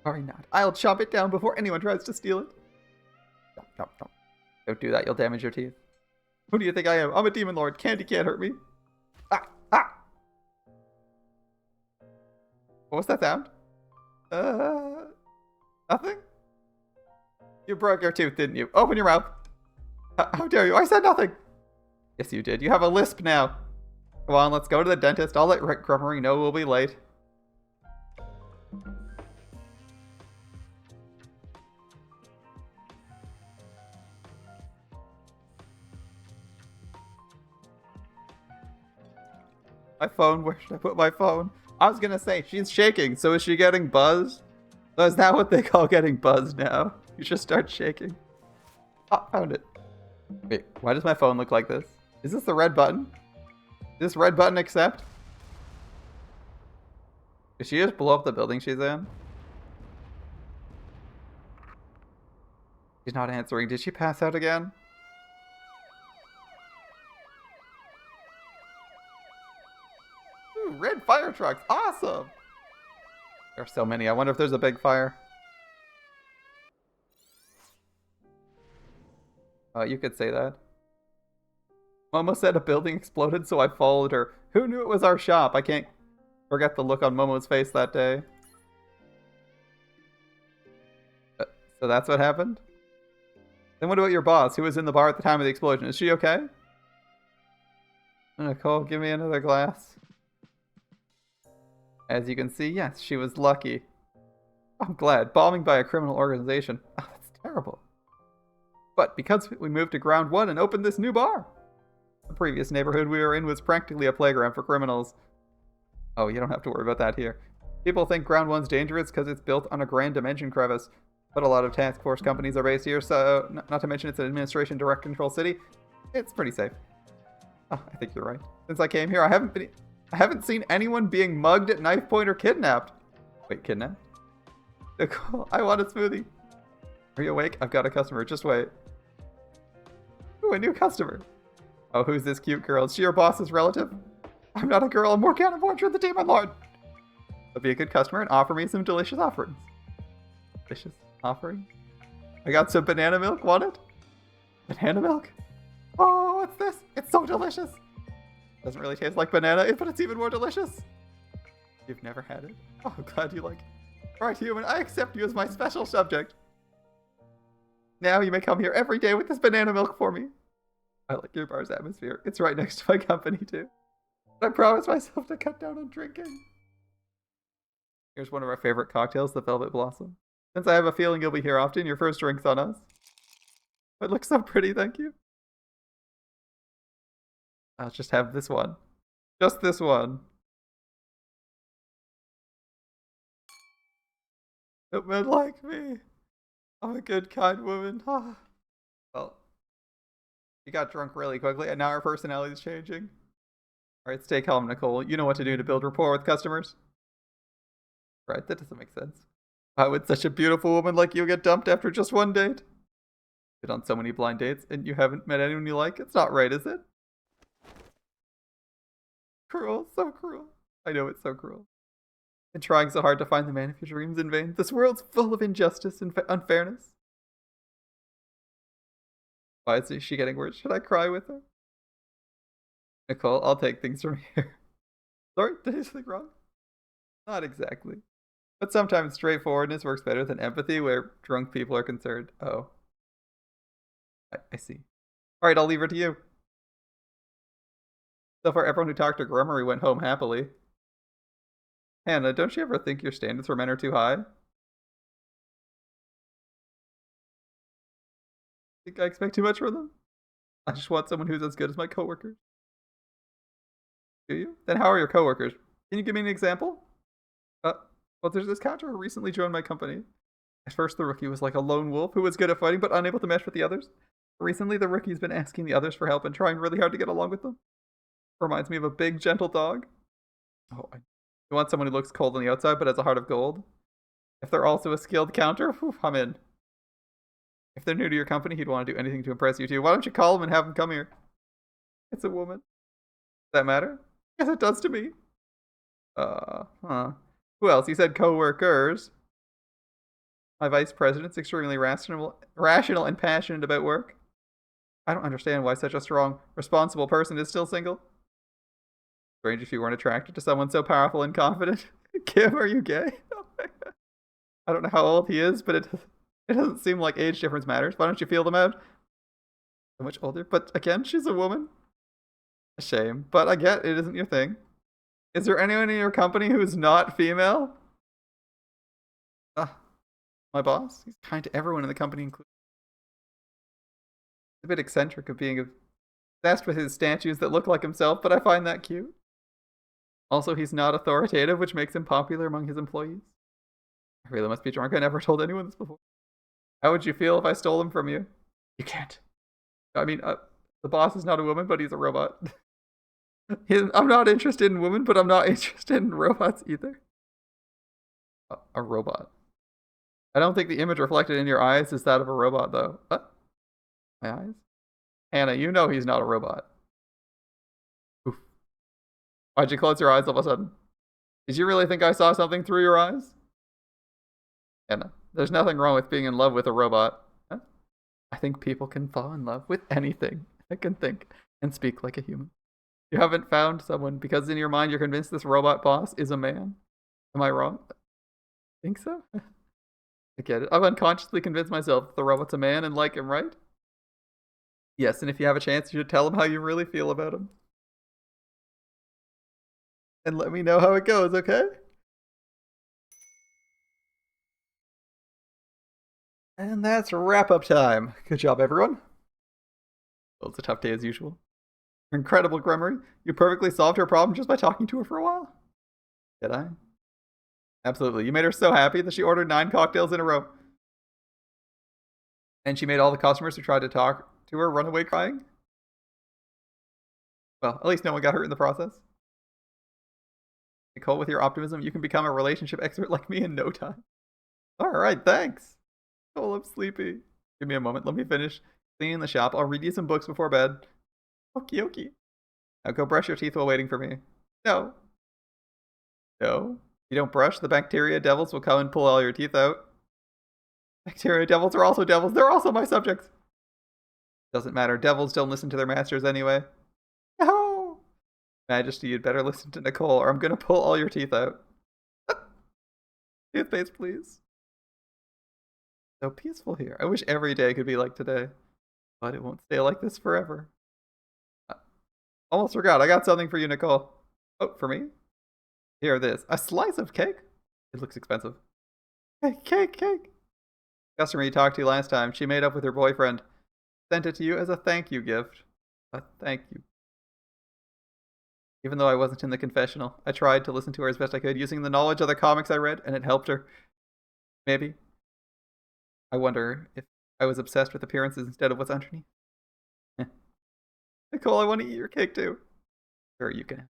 Worry not. I'll chop it down before anyone tries to steal it. No. Don't do that, you'll damage your teeth. Who do you think I am? I'm a demon lord. Candy can't hurt me. Ah! What was that sound? Nothing? You broke your tooth, didn't you? Open your mouth. How dare you? I said nothing. Yes, you did. You have a lisp now. Come on, let's go to the dentist. I'll let Gremory know we'll be late. My phone? Where should I put my phone? I was gonna say, she's shaking, so is she getting buzzed? So is that what they call getting buzzed now? You just start shaking. Oh, found it. Wait, why does my phone look like this? Is this the red button? Does this red button accept? Did she just blow up the building she's in? She's not answering. Did she pass out again? Ooh, red fire trucks. Awesome! There are so many. I wonder if there's a big fire. You could say that. Momo said a building exploded, so I followed her. Who knew it was our shop? I can't forget the look on Momo's face that day. So that's what happened? Then what about your boss, who was in the bar at the time of the explosion? Is she okay? Nicole, give me another glass. As you can see, yes, she was lucky. I'm glad. Bombing by a criminal organization. Oh, that's terrible. But because we moved to Ground 1 and opened this new bar. The previous neighborhood we were in was practically a playground for criminals. Oh, you don't have to worry about that here. People think Ground 1's dangerous because it's built on a grand dimension crevice. But a lot of task force companies are based here, so not to mention it's an administration direct control city. It's pretty safe. Oh, I think you're right. Since I came here, I haven't seen anyone being mugged at knife point or kidnapped. Wait, kidnapped? Nicole, I want a smoothie. Are you awake? I've got a customer. Just wait. Ooh, a new customer. Oh, who's this cute girl? Is she your boss's relative? I'm not a girl. I'm Morgana Vorcher, the demon lord. So be a good customer and offer me some delicious offerings. Delicious offerings? I got some banana milk. Want it? Banana milk? Oh, what's this? It's so delicious. Doesn't really taste like banana, but it's even more delicious. You've never had it? Oh, I'm glad you like it. Alright, human, I accept you as my special subject. Now you may come here every day with this banana milk for me. I like your bar's atmosphere. It's right next to my company, too. But I promised myself to cut down on drinking. Here's one of our favorite cocktails, the Velvet Blossom. Since I have a feeling you'll be here often, your first drink's on us. It looks so pretty, thank you. I'll just have this one. Just this one. No men like me. I'm a good, kind woman. Well, she got drunk really quickly, and now her personality's changing. Alright, stay calm, Nicole. You know what to do to build rapport with customers. Right, that doesn't make sense. Why would such a beautiful woman like you get dumped after just one date? Been on so many blind dates, and you haven't met anyone you like? It's not right, is it? Cruel, so cruel. I know it's so cruel. And trying so hard to find the man of your dreams in vain. This world's full of injustice and unfairness. Why is she getting worse? Should I cry with her? Nicole, I'll take things from here. Sorry, did I say something wrong? Not exactly. But sometimes straightforwardness works better than empathy where drunk people are concerned. Oh. I see. Alright, I'll leave her to you. So far, everyone who talked to Gremory went home happily. Hannah, don't you ever think your standards for men are too high? Think I expect too much from them? I just want someone who's as good as my coworkers. Do you? Then how are your coworkers? Can you give me an example? Well, there's this counter who recently joined my company. At first, the rookie was like a lone wolf who was good at fighting but unable to mesh with the others. Recently, the rookie's been asking the others for help and trying really hard to get along with them. Reminds me of a big, gentle dog. Oh, you want someone who looks cold on the outside but has a heart of gold? If they're also a skilled counter, whew, I'm in. If they're new to your company, he'd want to do anything to impress you too. Why don't you call him and have him come here? It's a woman. Does that matter? Yes, it does to me. Who else? He said co-workers. My vice president's extremely rational and passionate about work. I don't understand why such a strong, responsible person is still single. Strange if you weren't attracted to someone so powerful and confident. Kim, are you gay? Oh my God. I don't know how old he is, but it doesn't seem like age difference matters. Why don't you feel them out? So much older, but again, she's a woman. A shame, but I get it isn't your thing. Is there anyone in your company who's not female? My boss? He's kind to everyone in the company, including. He's a bit eccentric of being obsessed with his statues that look like himself, but I find that cute. Also, he's not authoritative, which makes him popular among his employees. I really must be drunk. I never told anyone this before. How would you feel if I stole him from you? You can't. I mean, the boss is not a woman, but he's a robot. I'm not interested in women, but I'm not interested in robots either. A robot. I don't think the image reflected in your eyes is that of a robot, though. What? My eyes? Hannah, you know he's not a robot. Oof. Why'd you close your eyes all of a sudden? Did you really think I saw something through your eyes? Hannah, there's nothing wrong with being in love with a robot. Huh? I think people can fall in love with anything that can think and speak like a human. You haven't found someone because in your mind you're convinced this robot boss is a man. Am I wrong? Think so? I get it. I've unconsciously convinced myself that the robot's a man and like him, right? Yes, and if you have a chance, you should tell him how you really feel about him. and let me know how it goes, okay? And that's wrap-up time. Good job, everyone. Well, it's a tough day as usual. Incredible, Gremory. You perfectly solved her problem just by talking to her for a while. Did I? Absolutely. You made her so happy that she ordered 9 cocktails in a row. And she made all the customers who tried to talk to her run away crying. Well, at least no one got hurt in the process. Nicole, with your optimism, you can become a relationship expert like me in no time. Alright, thanks. Oh, I'm sleepy. Give me a moment. Let me finish cleaning the shop. I'll read you some books before bed. Okie dokie. Now go brush your teeth while waiting for me. No. No. You don't brush, the bacteria devils will come and pull all your teeth out. Bacteria devils are also devils. They're also my subjects. Doesn't matter. Devils don't listen to their masters anyway. No. Majesty, you'd better listen to Nicole or I'm gonna pull all your teeth out. Toothpaste, please. So peaceful here. I wish every day could be like today. But it won't stay like this forever. Almost forgot. I got something for you, Nicole. Oh, for me? Here it is. A slice of cake? It looks expensive. Hey, cake. Customer you talked to last time, she made up with her boyfriend. Sent it to you as a thank you gift. A thank you. Even though I wasn't in the confessional, I tried to listen to her as best I could using the knowledge of the comics I read, and it helped her. Maybe. I wonder if I was obsessed with appearances instead of what's underneath. Nicole, I want to eat your cake too. Sure, you can.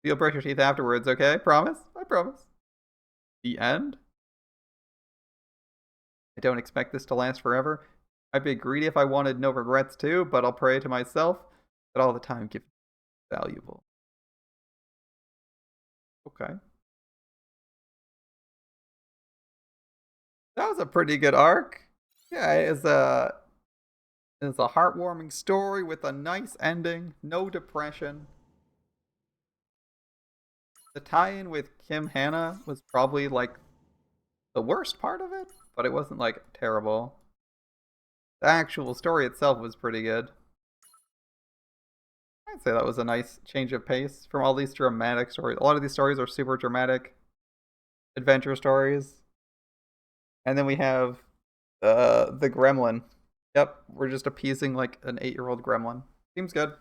You'll brush your teeth afterwards, okay? Promise? I promise. The end? I don't expect this to last forever. I'd be greedy if I wanted no regrets too, but I'll pray to myself that all the time given is valuable. Okay. That was a pretty good arc. Yeah, it's a heartwarming story with a nice ending, no depression. The tie-in with Kim Hannah was probably like the worst part of it, but it wasn't like terrible. The actual story itself was pretty good. I'd say that was a nice change of pace from all these dramatic stories. A lot of these stories are super dramatic adventure stories. And then we have the gremlin. Yep, we're just appeasing like an 8-year-old gremlin. Seems good.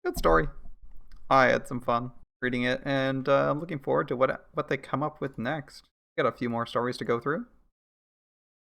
Good story. I had some fun reading it, and I'm looking forward to what they come up with next. Got a few more stories to go through.